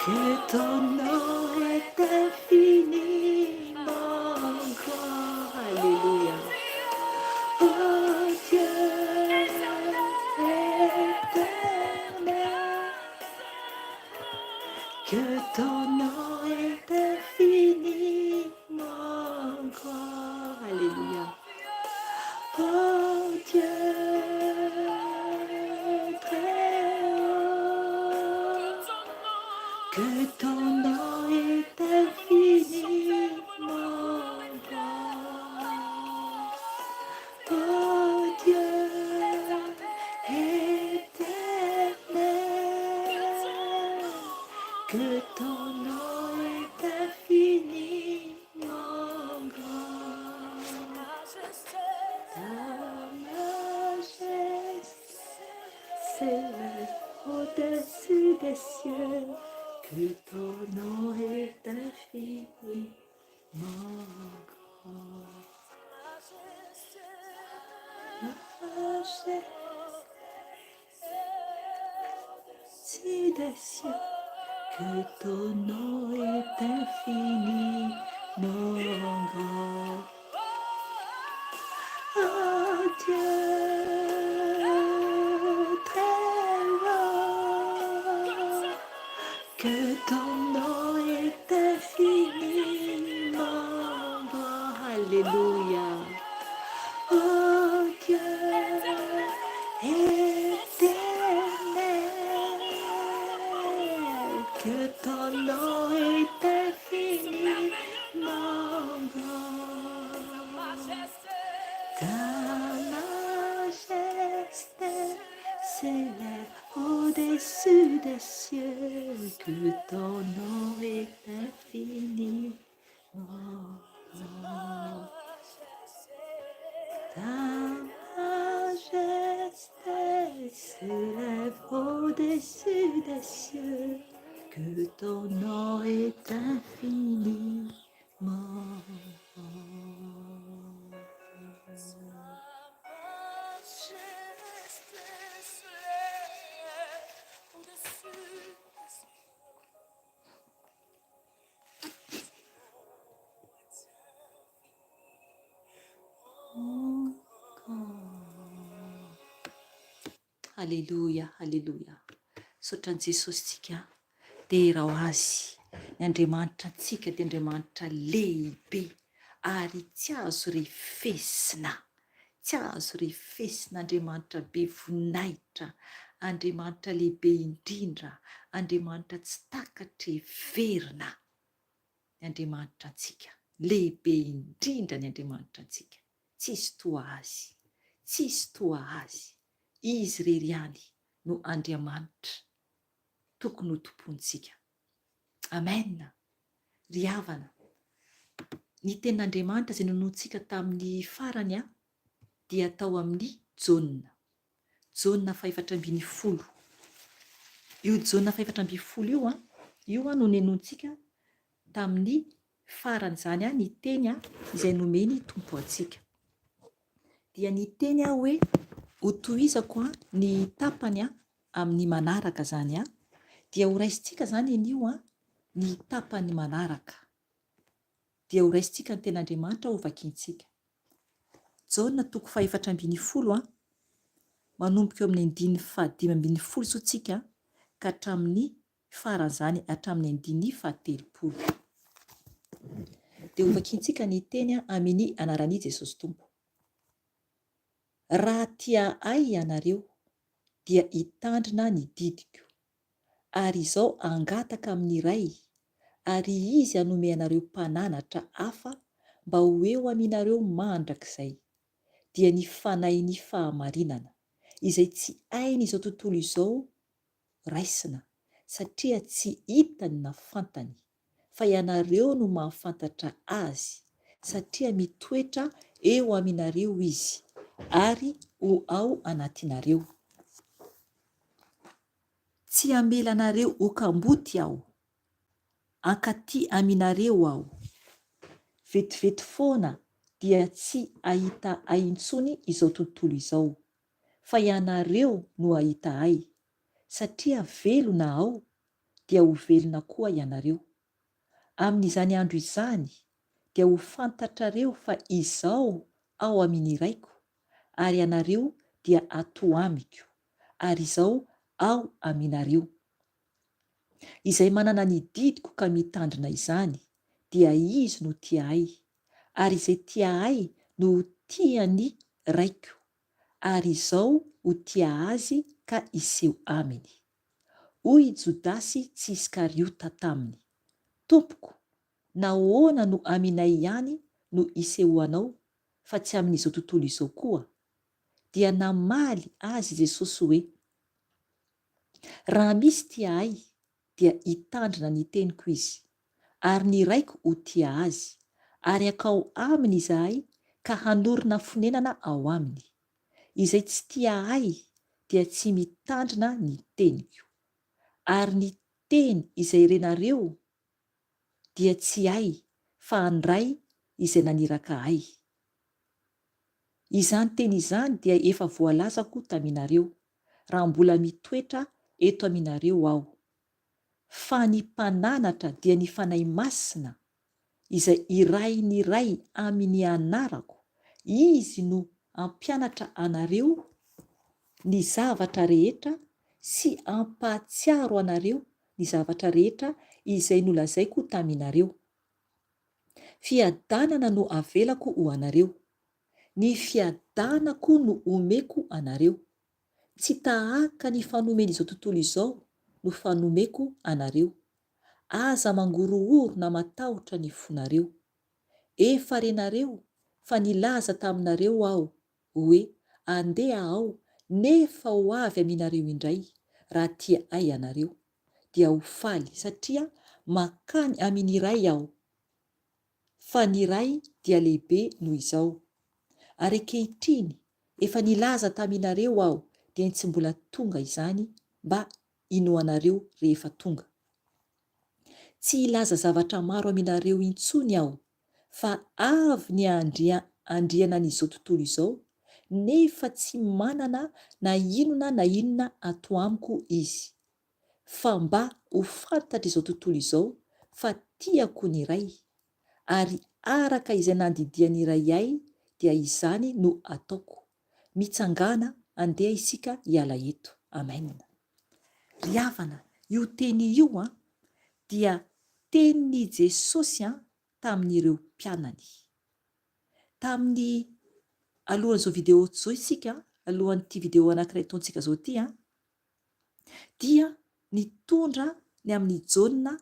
Speaker 1: que ton nom est infiniment grand. Alléluia. Oh Dieu éternel, que ton nom est infiniment grand. Alléluia. Oh Dieu très haut, que ton nom est infiniment grand. Oh Dieu éternel, que ton nom est infiniment grand. Ta majesté s'élève au-dessus des cieux, que ton nom est infiniment grand. Majesté au-dessus des cieux, que ton nom est infiniment grand. Oh Dieu très haut, que ton nom est infiniment grand. Alléluia. Oh Dieu éternel, que ton nom est infiniment grand. Ta majesté s'élève au-dessus des cieux, que ton nom est infiniment grand. Ta majesté s'élève au-dessus des cieux, que ton nom est infiniment grand. Alléluia, alléluia. Sotran Jesosy tsika dia raha azy ny Andriamanitra antsika dia Andriamanitra lehibe ary tsy azo refesina, tsy azo refesina. Andriamanitra be voninahitra, Andriamanitra lehibe indrindra, Andriamanitra tsy takatra heverina. Ny Andriamanitra antsika lehibe indrindra, ny Andriamanitra antsika tsisy toa azy, tsisy toa azy. Izy irery ihany no Andriamanitra tokony ho tompontsika. Amen. Ry havana, ny tenin'Andriamanitra izay nonontsika tamin'ny farany dia tao amin'ny Jaona 4:10. Io Jaona 4:10 io no nenontsika tamin'ny farany izany ny teny izay nomeny tompo antsika. Dia ny teny hoe hotohizako ny tapany amin'ny manaraka zany dia horaisintsika zany anio ny tapany manaraka. Dia horaisintsika ny ten'Andriamanitra ho vakiantsika. Jaona 4:10 manomboka eo amin'ny 5:15 sotsika ka hatramin'ny faran'izany hatramin'ny 5:30. Dia ho vakiantsika ny teny amin'ny anaran'i Jesosy Tompo. Raha tia ahy ianareo dia hitandrina ny didiko, ary izao angataka amin'ny iray, ary izy hanome anareo mpananatra hafa mba ho eo aminareo mandrakizay. Dia ny fanahy ny fahamarinana izay tsy hainy izao tontolo izao raisina, satria tsy hitany na fantany, fa ianareo no mahafantatra azy, satria mitoetra eo aminareo izy ary ho ao anatinareo. Tsy hamelanareo hokamboty aho, ankaty aminareo aho. Vetivety foana dia tsy ahita ahy intsony izao tontolo izao, fa ianareo no ahita ahy, satria velona aho dia ho velona koa ianareo. Amin'izany andro izany dia ho fantatrareo fa izao ao amin'ny raiko, ary ianareo dia ato amiko, ary izao ao aminareo. Izay manana ny didiko ka mitandrina izany dia izy no tia ahy, ary izay tia ahy no tiany raiko, ary izao ho tia azy ka iseho aminy. Hoy Jodasy tsy Iskariota taminy: Tompoko, nahoana no aminay ihany no isehoanao, fa tsy amin'izao tontolo izao koa? Dia namaly azy Jesosy hoe: raha misy tia ahy dia hitandrina ny teniko izy, ary ny raiko ho tia azy, ary akao aminy izahay ka hanorina fonenana ao aminy. Izay tsy tia ahy dia tsy mitandrina ny teniko, ary ny teny izay renareo dia tsy ahy fa andray izay naniraka ahy. Izany teny izany dia efa voalazako taminareo, raha mbola mitoetra eto aminareo aho. Fa ny mpananatra dia ny fanahy masina, izay iray ny iray amin'ny anarako, izy no ampianatra anareo ny zavatra rehetra sy ampahatsiaro anareo ny zavatra rehetra izay nolazaiko taminareo. Fiadanana no avelako ho anareo, ny fiadanako no omeko anareo. Tsy tahaka ny fanomen'izao tontolo izao no fanomeko anareo. Aza mangorohoro na matahotra ny fonareo. Efa renareo fa nilaza taminareo aho hoe andeha aho, nefa ho avy aminareo indray raha tia ahy anareo. Dia ho faly satria makany amin'ny iray aho, fa ny iray dia lehibe noho izao. Ary ankehitriny efa nilaza taminareo aho, dia tsy mbola tonga izany mba inoanareo rehefa tonga. Tsy ilaza zavatra maro aminareo intsony aho, fa avy ny andriana n'izao tontolo izao, nefa tsy manana na inona ato amiko izy. Fa mba ho fantatra izao tontolo izao fa tiako ny iray, ary araka izay nandidiany iray ahy dia izany no ataoko. Mitsangana andeha isika hiala eto. Amen. Ry havana, io teny io dia tenin'i Jesosy tamin'ireo mpianany. Tamin'ny alohan'izao video zao isika, alohan'ity video anankiray taontsika zao ty, dia nitondra ny amin'ny Jaona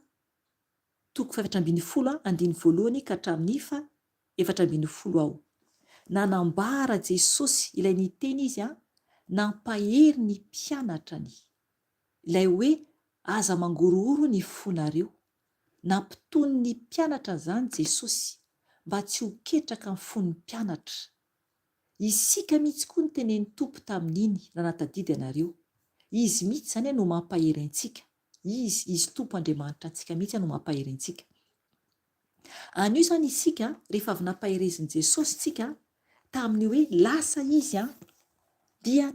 Speaker 1: 4:12 ka hatramin'ny 4:10 ao. Nanambara Jesosy ilay niteny izy nampahery ny mpianatrany, ilay hoe aza mangorohoro ny fonareo. Nampitony ny mpianatra zany Jesosy mba tsy ho ketraka amin'ny fon'ny mpianatra. Isika mihitsy koa ny tenen'ny Tompo tamin'iny raha natadidy anareo. Izy mihitsy zany no mampahery antsika. Izy Tompo Andriamanitra antsika mihitsy no mampahery antsika. Anio zany isika rehefa avy nampaherezin Jesosy tsika tamin'ny hoe lasa izy dia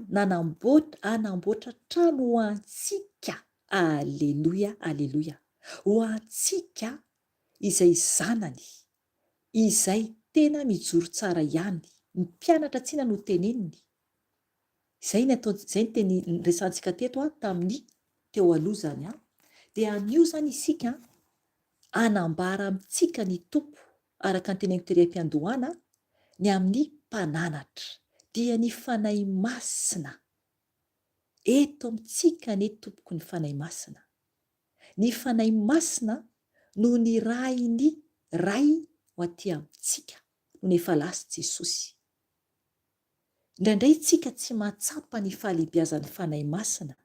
Speaker 1: anamboatra trano ho antsika. Aleluia, aleluia. Ho antsika izay zanany, izay tena mijoro tsara ihany. Ny mpianatra tsina no teneniny. Zay ny teny resantsika teto tamin'ny teo aloha zany. Dia anio zany isika anambara amintsika ny Tompo araka ny teneniko tery am-piandohana ny amin'ny mpananatra, dia ny fanahy masina. Eto amintsika ny tompoko ny fanahy masina. Ny fanahy masina no ny ray ho aty amintsika no efa lasa Jesosy. Indraindray tsika tsy mahatsapa ny fahalehibiazan'ny fanahy masina,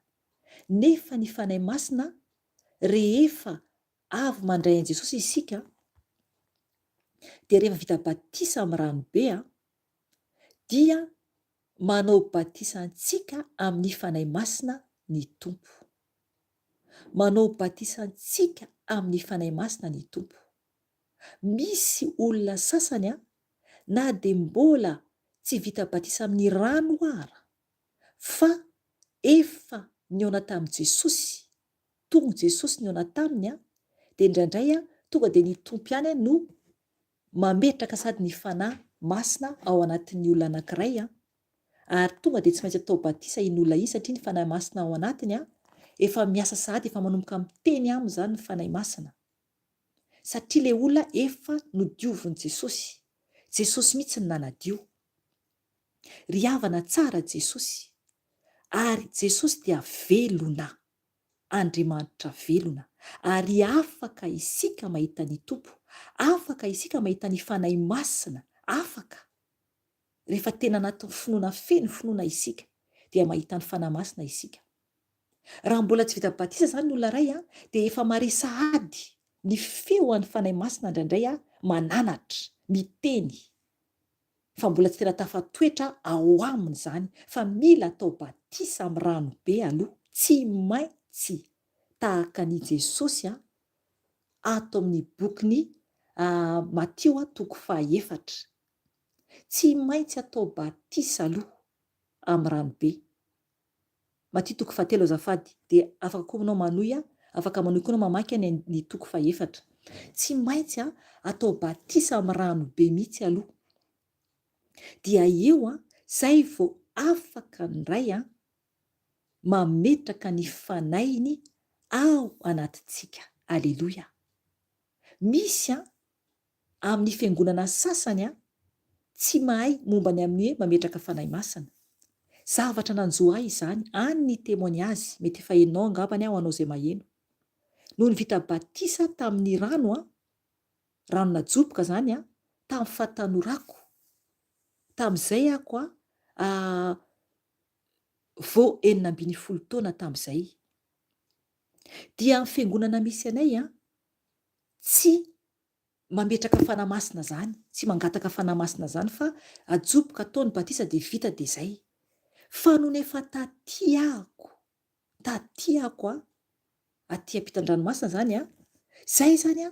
Speaker 1: nefa ny fanahy masina rehefa avy mandray an Jesosy isika, dia rehefa vita batisa amin'ny ranobe dia manao batisantsika amin'ny fanahy masina ny Tompo. Manao batisantsika amin'ny fanahy masina ny tompo. Misy olona sasany na dia mbola tsy vita batisa amin'ny rano ara, fa efa niona tamin'i Jesosy, tonga Jesosy niona taminy dia indraindray tonga dia ny tompo ihany no mametraka sady ny fanahy masina ao anatin'ny olona anankiray ary tonga dia tsy maintsy atao batisa iny olona iny satria ny fanahy masina ao anatiny efa miasa sahady, efa manomboka miteny aminy izany ny fanahy masina. Satria ilay olona efa nodiovin' Jesosy. Jesosy mihitsy ny nanadio. Ry havana tsara Jesosy. Ary Jesosy dia velona. Andriamanitra velona. Ary afaka isika mahita ny tompo. Afaka isika mahita ny fanahy masina. Afaka. Rehefa tena anaty finoana feno finoana isika, dia mahita ny fanahy masina isika. Raha mbola tsy vita batisa izany ny olona ray dia efa maresahady ny feo an'ny fanahy masina indraindray mananatra, miteny. Fa mbola tsy tena tafatoetra ao aminy izany. Fa mila atao batisa amin'ny rano be aloha. Tsy maintsy tahaka ny Jesosy ato amin'ny bokiny Matio 4:4. Tsy maintsy atao batisa aloha amin'ny rano be. Matio 4:3 azafady. Dia afaka koa ianao manohy afaka manohy koa ianao mamaky ny 4:4. Tsy maintsy atao batisa amin'ny rano be mihitsy aloha. Dia eo zay vao afaka ndray mametraka ny fanahiny ao anatintsika. Aleloia. Misy amin'ny fiangonana sasany tsy mahay momba ny amin'ny hoe mametraka fanahy masina. Zavatra nanjo ahy izany, any ny témoignage, mety efa hainao angambany ho anao izay maheno. Noho ny vita batisa tamin'ny rano najoboka izany tamin'ny fahatanorako. Tamin'izay ako vao 19 taona tamin'izay. Dia amin'ny fiangonana misy anay tsy mametraka fanahy masina izany, tsy mangataka fanahy masina izany, fa ajoboka ataony batisa dia vita dia izay. Fa noho efa tatiako aty ampitan-dranomasina izany zay zany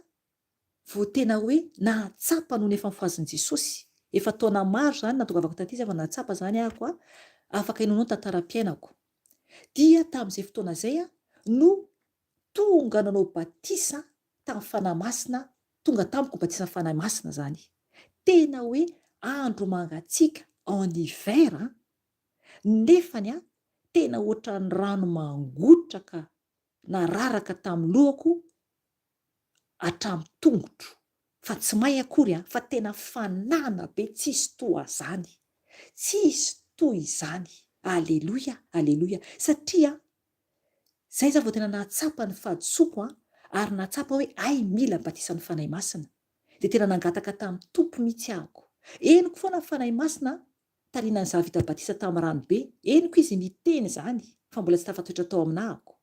Speaker 1: vao tena hoe nahatsapa noho efa nifoazin'i Jesosy. Efa taona maro izany natongavako taty izy fa nahatsapa izany ako afaka inonao tantaram-piainako. Dia tamin'izay fotoana izay no tonga nanao batisa tamin'ny fanahy masina, tonga tamiko batisa fanahy masina izany. Tena hoe andro mangatsiaka en hiver nefany tena ohatran'ny rano mangotraka nararaka tamin'ny lohako hatramin'ny tongotro. Fa tsy may akory fa tena fanana be, tsisy toa izany. Tsisy toy izany. Aleloia, aleloia. Satria zay za vao tena nahatsapa ny fahadisoako ary nahatsapa hoe ay mila batisa ny fanahy masina. Dia tena nangataka tamin'ny tompo mihitsy ahako. Eniko foana ny fanahy masina tarinan' za vita batisa tamin'ny rano be. Eniko izy miteny izany fa mbola tsy tafatoetra tao aminahako.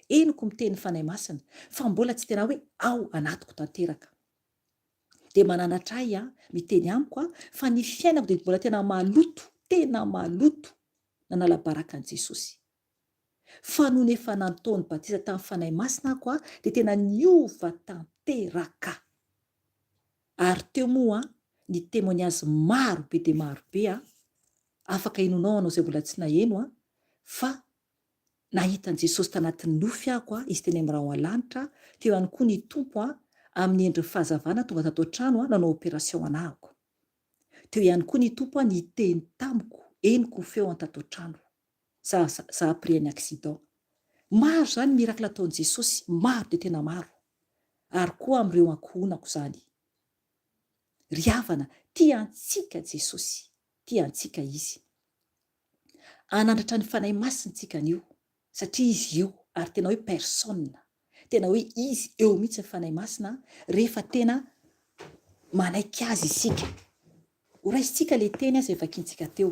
Speaker 1: Eniko miteny fanahy masina fa mbola tsy tena hoe ao anatiko tanteraka. Dia mananatra ahy miteny amiko fa ny fiainako dia mbola tena maloto nanala baraka an'i Jesosy. Fa noho efa nataony batisa tamin'ny fanahy masina ako dia tena niova tanteraka. Ary teo moa ny témoignage maro be dia maro be afaka inonao anao izay mbola tsy naheno fa nahitan'i Jesosy tanatin'ny nofy ako izy teny amin'ny rano alanitra. Teo ihany koa ny tompo amin'ny endrin'ny fahazavana tonga tato an-trano nanao opération anahako. Teo ihany koa ny tompo niteny tamiko, eniko feo tato an-trano za après un accident. Maro zany mirakla ataon'i Jesosy, maro dia tena maro. Ary koa amin'ireo ankohonako izany. Ry havana, tiantsika Jesosy, tiantsika izy. Anandratra ny fanahy masintsika anio satria izy io ary tena hoe personne. Tena hoe izy eo mihitsy ny fanahy masina rehefa tena manaiky azy isika. Ho raisitsika le teny izay vakiantsika teo.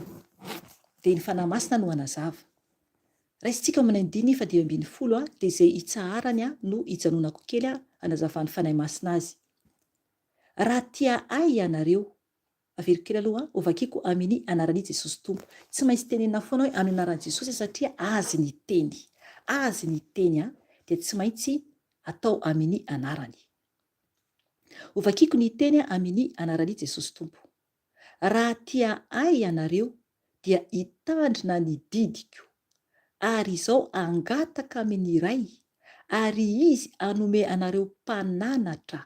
Speaker 1: Dia ny fanahy masina no hanazava. Raisitsika amin'ny 9:20 dia izay itsaharany no ijanonako kely hanazavan'ny fanahy masina azy. Raha tia ay ianareo, averiko kely aloha ho vakiako amin'ny anaran'i Jesosy Tompo. Tsy maintsy tenenina foana hoe amin'ny anaran'i Jesosy satria azy ny teny. Azy ny teny dia tsy maintsy atao amin'ny anarany. Ovakiko ny teny amin'ny anarany Jesosy Tompo. Raha tia ay ianareo dia hitandrina ny didiko, ary izao angataka amin'ny iray, ary izy anome anareo mpananatra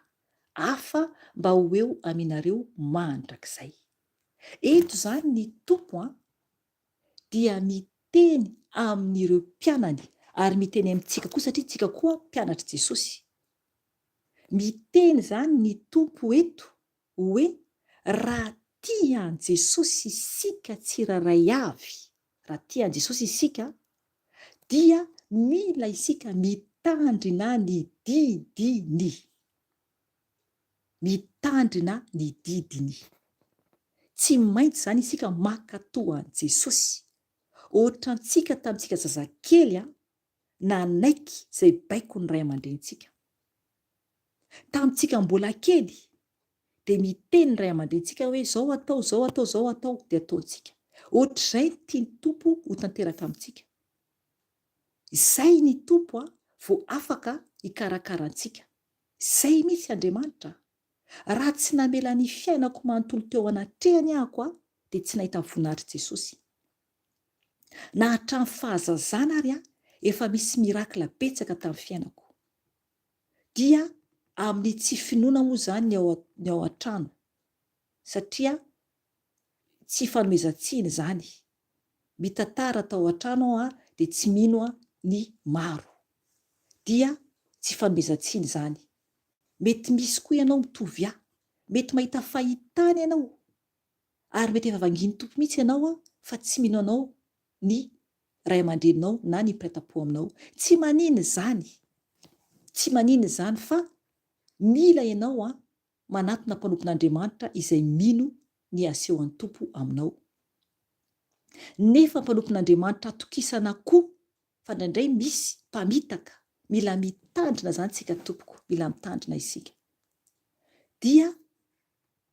Speaker 1: hafa mba ho eo aminareo mandrakizay. Eto zany ny tompo dia miteny amin'ireo mpianany, ary miteny amintsika koa satria tsika koa mpianatra Jesosy. Miteny zany ny tompo eto hoe raha tia Jesosy isika tsiraray avy, raha tia Jesosy isika, dia mila isika mitandrina ny didiny. Mitandrina ny didiny. Tsy maintsy zany isika mankatoa an Jesosy. Ohatra antsika tamintsika zazakely nanaiky izay baiko ny ray aman-drenitsika. Tamintsika mbola kely dia miteny ny ray aman-drenitsika hoe zao atao, zao atao, zao atao, dia ataontsika. Ohatr'izay tia ny tompo ho tanteraka amintsika. Izay ny tompo vao afaka hikarakara antsika. Izay misy Andriamanitra. Raha tsy namela ny fiainako manontolo teo anatrehany ahako dia tsy nahita voninahitry Jesosy. Na hatramin'ny fahazazana ary efa misy mirakla betsaka tamin'ny fiainako. Dia amin'ny tsy finoana moa zany ny ao an-trano, satria tsy fanomezan-tsiny zany. Mitantara tao an-trano aho dia tsy mino ny maro. Dia tsy fanomezan-tsiny zany. Mety misy koa ianao mitovy mety mahita fahitany ianao, ary mety efa vangin'ny tompo mihitsy ianao fa tsy mino anao ny ray aman-dreninao na ny mpiray-tam-po aminao. Tsy manino zany. Tsy manino zany fa mila ianao manatona mpanompon'Andriamanitra izay mino ny asehon'ny tompo aminao. Nefa mpanompon'Andriamanitra atokisana koa fa indraindray misy mpamitaka. Mila mitandrina zany tsika tompoko, mila mitandrina isika. Dia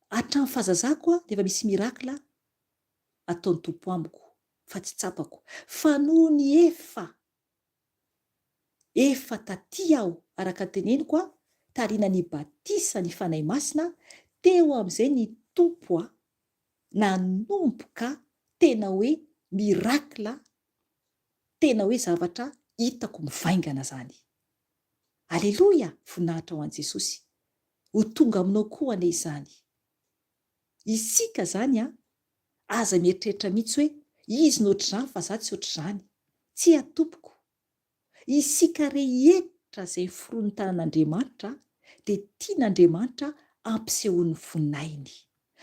Speaker 1: hatramin'ny fahazazako dia efa misy mirakla ataon'ny tompo amiko, fa tsy tsapako. Fa noho ny efa taty aho araka teneniko tariana ny batisa ny fanahy masina, teo amin'izay ny tompo nanomboka tena hoe mirakla, tena hoe zavatra hitako mivaingana zany. Aleloia, voninahitra ho an'i Jesosy. Ho tonga aminao koa anie izany. Isika zany aza mieritreritra mihitsy hoe izy nohatr'izany fa za tsy ohatr'izany. Tsy atompoko. Isika rehetra izay forony tanan'Andriamanitra dia tian'Andriamanitra ampisehoan'ny voninahiny.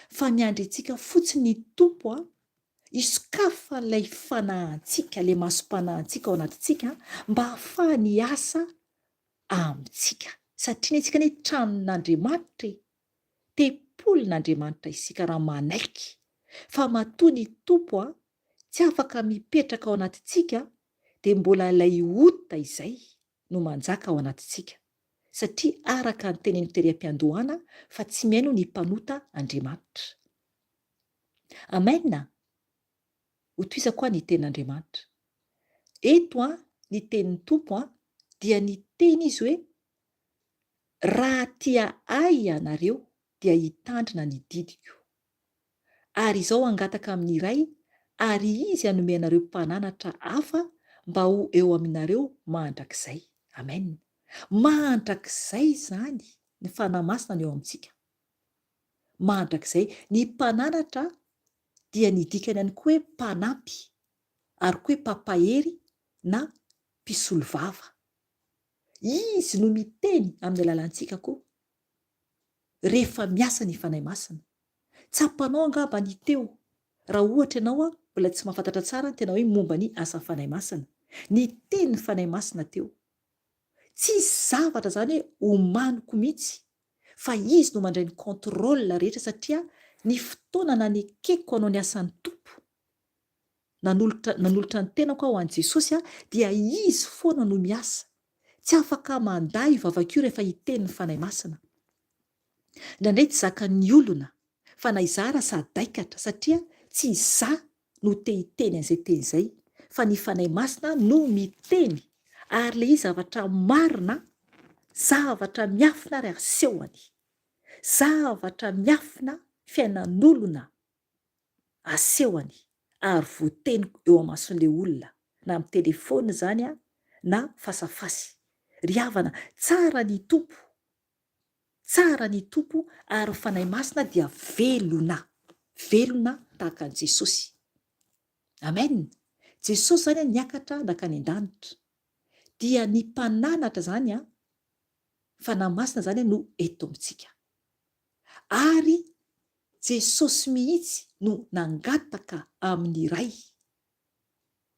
Speaker 1: Fa miandry antsika fotsiny ny tompo isokafa ilay fanahintsika, ilay masom-panahintsika ao anatintsika mba hahafahany asa amintsika. Satria antsika ny tranon'Andriamanitra, tempolin'Andriamanitra isika raha manaiky. Fa matoa ny tompo tsy afaka mipetraka ao anatintsika dia mbola ilay ota izay no manjaka ao anatintsika. Satria araka ny tenen'ny teram-piandohana fa tsy miaino ny mpanota Andriamanitra. Amen. Ho toiza koa ny tenin'Andriamanitra. Eto ny tenin'ny tompo dia ny teny izy hoe raha tia ay ianareo dia hitandrina ny didiko. Ary izao angataka amin'ny iray, ary izy hanome anareo mpananatra hafa mba ho eo aminareo mandrakizay. Amen. Mandrakizay zany ny fanahy masina ny eo amintsika. Mandrakizay ny mpananatra dia ny dikany ihany koa hoe mpanampy, ary koa hoe mpampahery na mpisolo vava. Izy no miteny amin'ny alalantsika koa. Rehefa miasa ny fanahy masina. Tsapanao angamba ny teo. Raha ohatra ianao mbola tsy mahafantatra tsara tena hoe momba ny asa fanahy masina. Ny teny ny fanahy masina teo. Tsy zavatra zany hoe omaniko mihitsy, fa izy no mandray ny kontrola rehetra satria ny fotoana nanekeko anao ny asan'ny tompo. Nanolotra ny tenako ao an' Jesosy dia izy foana no miasa. Tsy afaka manday vavakio rehefa hiteny ny fanahy masina. Indraindray tsy zakan'ny olona fa na izara sadaikatra satria tsy za no te hiteny an'izay teny izay, fa ny fanahy masina no miteny. Ary ilay izy zavatra marina, zavatra miafina ary asehony, zavatra miafina fiainan'olona asehony ary voateny eo amason'le olona na amin'ny telefona zany na fasafasy. Ry havana, tsara ny tompo, tsara ny tompo ary fanahy masina dia velona tahaka an' Jesosy. Amen. Jesosy zany niakatra nakany an-danitra dia ny mpananatra zany fanahy masina zany no eto amintsika, ary Jesosy mihitsy no nangataka amin'ny ray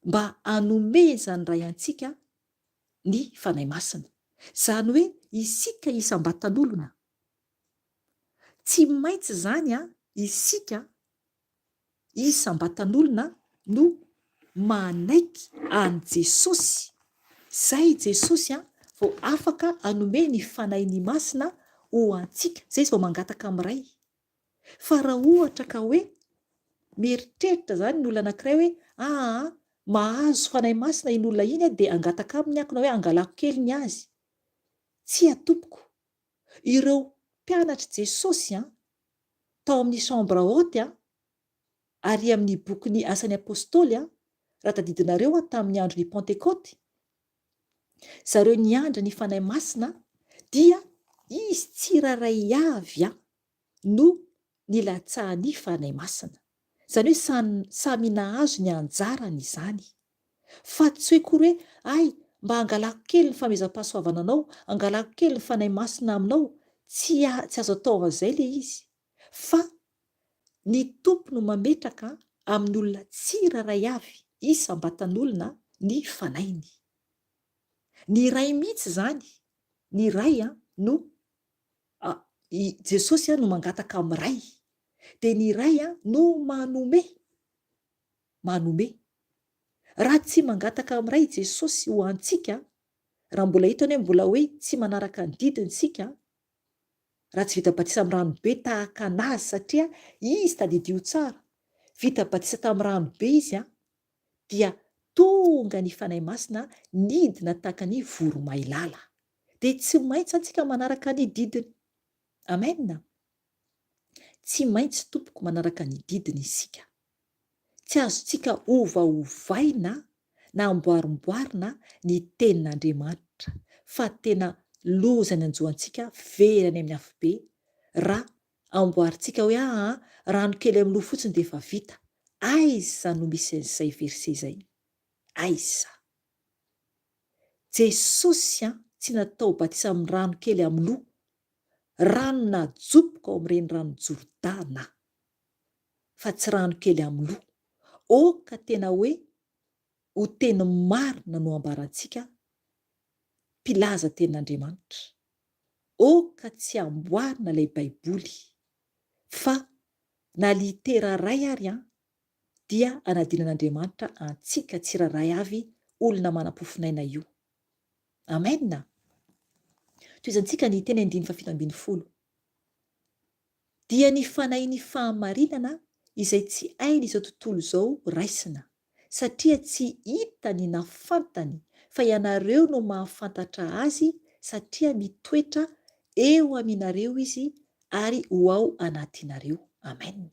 Speaker 1: mba hanomezany ray antsika ny fanahy masina. Zany hoe isika isam-batan'olona tsy maintsy zany isika isam-batan'olona no manaiky an' Jesosy. Zay Jesosy vao afaka hanome ny fanahiny masina ho antsika. Zay izy vao mangataka amin'ny ray. Fa raha ohatra ka hoe mieritreritra zany ny olona anankiray hoe mahazo fanahy masina iny olona iny dia angataka aminy ako na hoe angalako kely ny azy, tsy atompoko. Ireo mpianatra Jesosy tao amin'ny chambre haute ary amin'ny bokin'ny Asan'ny Apôstôly raha tadidinareo tamin'ny andron'ny Pentecote, zareo niandra ny fanahy masina dia izy tsiraray avy no nilatsahany fanahy masina. Zany hoe samy nahazo ny anjarany izany, fa tsy hoe kory hoe mba angalako kely ny famezam-pahasoavana anao, angalako kely ny fanahy masina aminao. Tsy azo ataovan'izay le izy, fa ny tompo no mametraka amin'ny olona tsiraray avy isam-batan'olona ny fanahiny. Ny ray mihitsy zany, ny ray no Jesosy no mangataka amin'ny ray, dia ny ray no manome. Raha tsy mangataka amin'ny ray Jesosy ho antsika, raha mbola hitany hoe mbola hoe tsy manaraka ny didintsika, raha tsy vita batisa amin'ny ranobe tahaka anazy, satria izy tadidio tsara, vita batisa tamin'ny ranobe izy dia tonga ny fanahy masina nidina tahaka ny voromailala, dia tsy maintsy antsika manaraka ny didiny. Amen. Tsy maintsy tompoko manaraka ny didiny isika. Tsy azontsika ovaovaina na amboarimboarina ny tenin'Andriamanitra, fa tena loza ny anjoantsika verany amin'ny hafobe raha amboarintsika hoe rano kely amin'ny loha fotsiny dia efa vita. Aiza no misy an'izay verse izay? Aiza? Jesosy tsy natao batisa amin'ny rano kely amin'ny loha, rano najoboka ao amin'ireny rano Jordana, fa tsy rano kely amin'ny loha. Oka tena hoe ho teny marina no ambarantsika mpilaza tenin'Andriamanitra. Oka tsy amboarina ilay baiboly, fa na litera ray ary dia anadinan'Andriamanitra antsika tsiraray avy olona manam-pofinaina io. Amen. Toizantsika ny teny 5:1. Dia ny fanahiny fahamarinana izay tsy hainy izao tontolo izao raisina, satria tsy hitany na fantany, fa ianareo no mahafantatra azy, satria mitoetra eo aminareo izy ary ho ao anatinareo. Amen.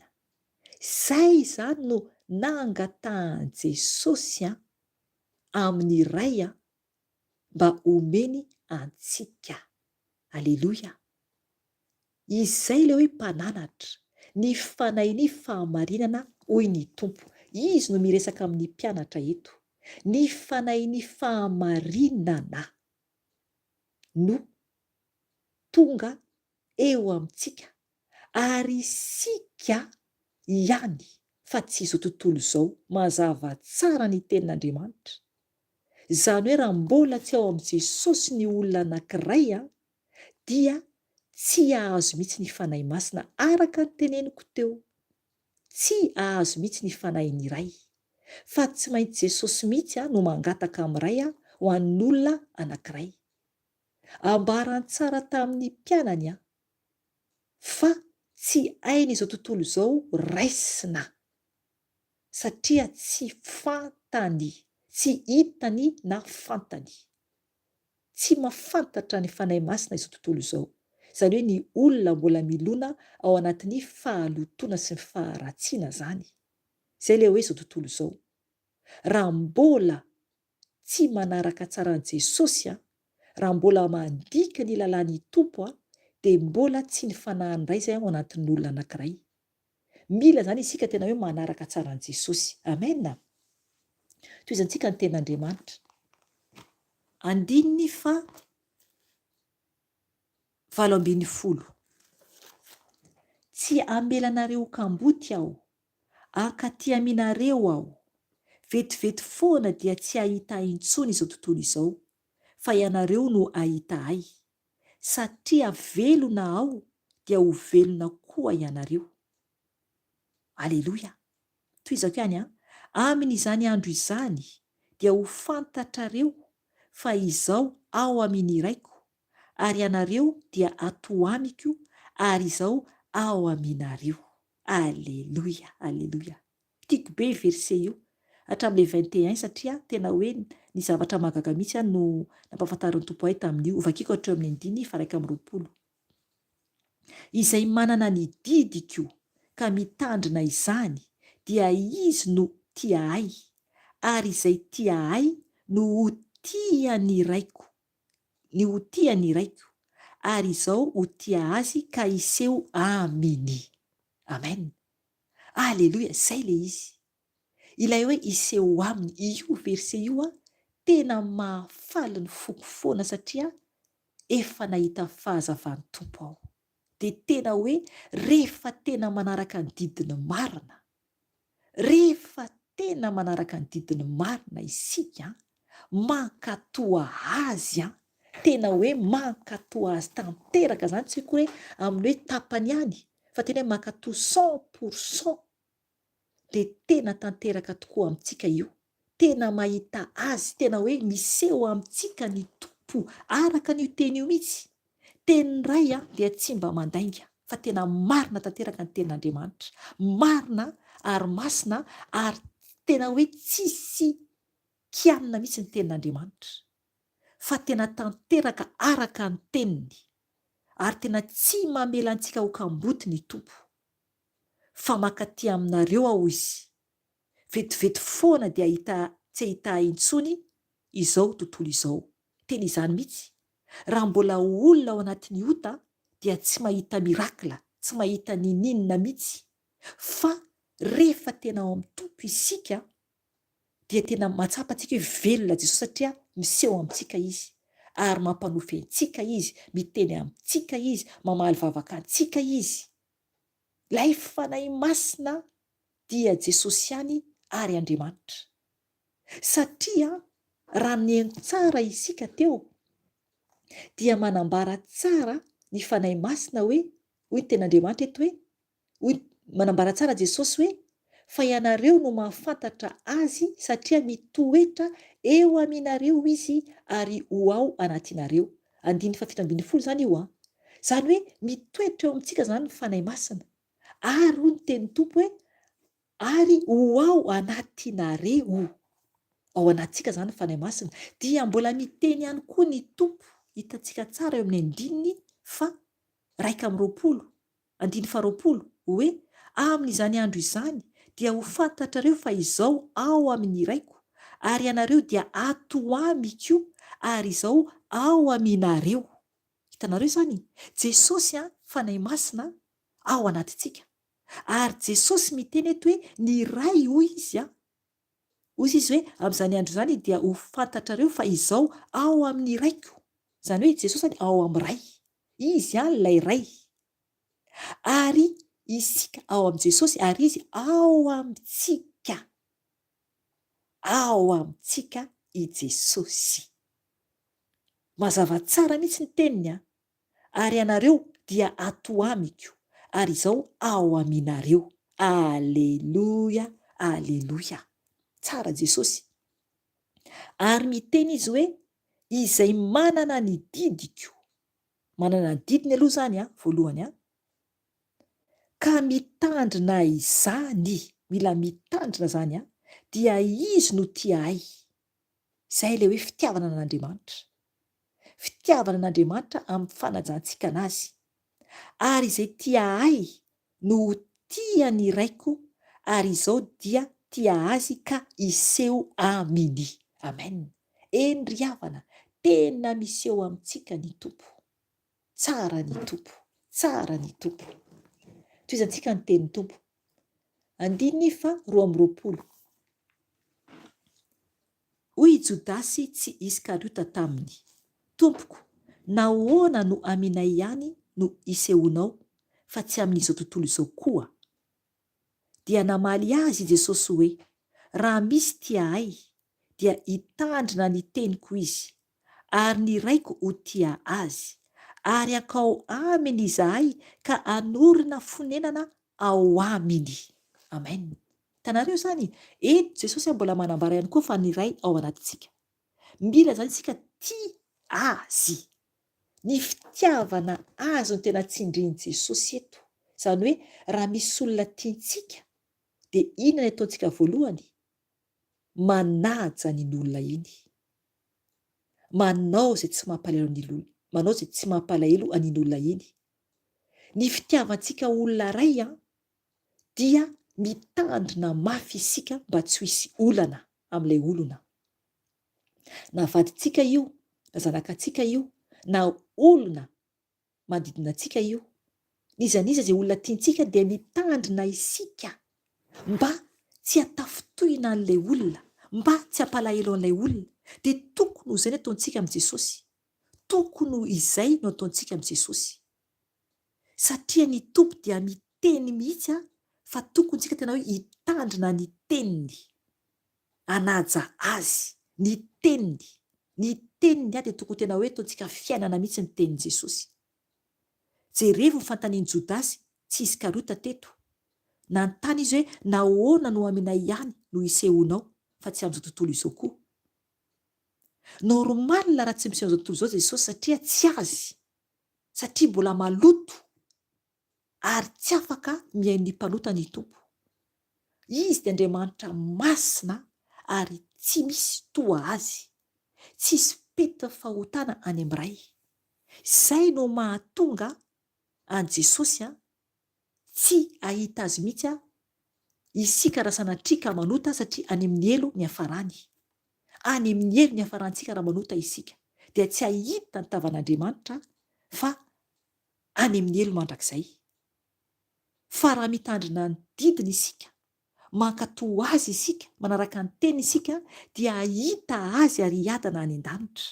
Speaker 1: Zay zany no nangatahan' Jesosy amin'ny ray mba omeny antsika. Aleloia. Izay le hoe mpananatra, ny fanahiny fahamarinana hoy ny tompo. Izy no miresaka amin'ny mpianatra eto. Ny fanahiny fahamarinana no tonga eo amintsika, ary isika ihany, fa tsy izao tontolo izao, mazava tsara ny tenin'Andriamanitra. Izany hoe raha mbola tsy ao amin'i Jesosy ny olona anankiray dia tsy ahazo mihitsy ny fanahy masina, araka ny teneniko teo. Tsy ahazo mihitsy ny fanahiny iray, fa tsy maintsy Jesosy mihitsy no mangataka amin'ny ray ho an'olona anankiray. Ambarany tsara tamin'ny mpianany fa tsy hainy izao tontolo izao raisina, satria tsy fantany, tsy hitany na fantany. tsy mahafantatra ny fanahy masina izao tontolo izao. Izany hoe ny olona mbola milona ao anatin'ny fahalotoana sy ny faharatsiana zany. Izay le hoe izao tontolo izao. Raha mbola tsy manaraka tsara an' Jesosy raha mbola mandika ny lalàn'ny tompo dia mbola tsy ny fanahany iray izay ao anatin'ny olona anankiray. Mila zany isika tena hoe manaraka tsara an' Jesosy. Amen. Toy izantsika ny ten'Andriamanitra. Andininy fa 70. Tsy amelanareo kamboty aho, akaty aminareo aho. Vetivety foana dia tsy ahita intsony izao tontolo izao, fa ianareo no ahita ahy. Satria velona aho dia ho velona koa ianareo. Aleloia. Toy izako ihany amin'izany andro izany dia ho fantatrareo fa izaho ao amin'ny raiko, ary ianareo dia ato amiko, ary izaho ao aminareo. Aleloia, aleloia. Tiako be verse io hatramin'le 21 satria tena hoe ny zavatra mahagaga mihitsy no nampahafantarin'ny tompo ahy tamin'io. Vakiako hatrio amin'ny 9:20. Izay manana ny didiko ka mitandrina izany dia izy no tia ahy, ary izay tia ahy no ho tia ny raiko, ary izao ho tia azy ka iseho aminy. Amen. Aleloia, zay le izy. Ilay hoe iseho aminy, io verse io tena mahafaly ny foko foana satria efa nahita fahazavan'ny tompo aho. Dia tena hoe rehefa tena manaraka ny didiny marina, isika mankatoa azy tena hoe mankatoa azy tanteraka zany, tsy hoe amin'ny hoe tapany ihany, fa tena hoe mankatoa 100%. Dia tena tanteraka tokoa amintsika io, tena mahita azy, tena hoe miseho amintsika ny tompo araka n'io teny io mihitsy. Teny iray dia tsy mba mandainga, fa tena marina tanteraka ny tenin'Andriamanitra, marina ary masina, ary tena hoe tsisy kianina mihitsy ny tenin'Andriamanitra, fa tena tanteraka araka ny teniny, ary tena tsy mamela antsika ho kamboty ny tompo, fa mankaty aminareo aho izy. Vetivety foana dia tsy ahita intsony izao tontolo izao. Tena izany mihitsy. Raha mbola olona ao anatin'ny ota dia tsy mahita mirakla, tsy mahita ninina mihitsy, fa rehefa tena ao amin'ny tompo isika dia tena mahatsapa antsika hoe velona Jesosy satria miseho amintsika izy, ary mampanofy antsika izy, miteny amintsika izy, mamaly vavaka antsika izy. Ilay fanahy masina dia Jesosy ihany ary Andriamanitra. Satria raha neny tsara isika teo dia manambara tsara ny fanahy masina hoe, hoy ny ten'Andriamanitra eto hoe, manambara tsara Jesosy hoe, fa ianareo no mahafantatra azy satria mitoetra eo aminareo izy ary ho ao anatinareo. 9:17 zany io. Zany hoe mitoetra eo amintsika zany ny fanahy masina, ary hoy ny teny tompo hoe, ary ho ao anatinareo. Ao anatsika zany ny fanahy masina. Dia mbola miteny ihany koa ny tompo, hitantsika tsara eo amin'ny 9:20 hoe, amin'izany andro izany dia ho fantatrareo fa izaho ao amin'ny raiko, ary ianareo dia ato amiko, ary izaho ao aminareo. Hitanareo zany, Jesosy fanahy masina ao anatintsika, ary Jesosy miteny eto hoe ny ray hoy izy hoe amin'izany andro izany dia ho fantatrareo fa izaho ao amin'ny raiko. Izany hoe Jesosy ao amin'ny ray, izy ilay ray, ary isika ao amin'ny Jesosy, ary izy ao amintsika i Jesosy. Mazava tsara mihitsy ny teniny ary ianareo dia ato amiko, ary izaho ao aminareo. Aleloia, aleloia. Tsara Jesosy. Ary miteny izy hoe, izay manana ny didiko, manana ny didiny aloha zany voalohany ka mitandrina izany, mila mitandrina zany dia izy no tia ahy. Izay le hoe fitiavana an'Andriamanitra. fitiavana an'Andriamanitra amin'ny fanajantsika anazy. Ary izay tia ahy no tiany iraiko, ary izao dia tia azy ka iseho aminy. Amen. Eny ry havana, tena miseho amintsika ny Tompo. Tsara ny Tompo, tsara ny Tompo. Toizantsika ny tenin'ny Tompo. 2:20. Hoy Jodasy tsy Iskariota taminy: Tompoko, nahoana no aminay ihany no isehonao, fa tsy amin'izao tontolo izao koa? Dia namaly azy Jesosy hoe: raha misy tia ahy, dia hitandrina ny teniko izy, ary ny raiko ho tia azy, ary akao aminy izahay ka anorina fonenana ao aminy. Amen. Tanareo zany, eto Jesosy mbola manambara ihany koa fa ny ray ao anatintsika. Mila zany isika tia azy. Ny fitiavana azy no tena tsindrian'i Jesosy eto. Izany hoe raha misy olona tiantsika, dia inona ny ataontsika voalohany? Manaja ny olona iny. Manao izay tsy mampalahelo an'iny olona iny. Ny fitiavantsika olona ray dia mitandrina mafy isika mba tsy hisy olana amin'ilay olona. Na vadintsika io, na zanakatsika io, na olona manodidina antsika io, nizaniza izay olona tiantsika dia mitandrina isika mba tsy hatafotohina an'ilay olona, mba tsy hampalahelo an'ilay olona. Dia tokony ho izay no ataontsika amin'ny Jesosy. Tokony ho izay no ataontsika amin'ny Jesosy. Satria ny Tompo dia miteny mihitsy fa tokony tsika tena hoe hitandrina ny teniny, hanaja azy, ny teniny dia tokony tena hoe ataontsika fiainana mihitsy ny tenin'i Jesosy. Jerevy ny fantanian'i Jodasy tsy Iskariota teto. Nanontany izy hoe nahoana no aminay ihany no isehonao, fa tsy amin'izao tontolo izao koa? Normal raha tsy miseho amin'izao tontolo izao Jesosy, satria tsy azy, satria mbola maloto ary tsy afaka mihaino ny mpanota ny Tompo. Izy dia Andriamanitra masina ary tsy misy toa azy, tsisy peta fahotana any amin'iray. Izay no mahatonga an Jesosy tsy ahita azy mihitsy isika raha sanatrika manota, satria any amin'ny elo ny hafarany. Any amin'ny elo ny hafarantsika raha manota isika, dia tsy ahita ny tavan'Andriamanitra fa any amin'ny elo mandrakizay. Fa raha mitandrina ny didiny isika, mankatoa azy isika, manaraka ny teny isika, dia ahita azy ary hiadana any an-danitra.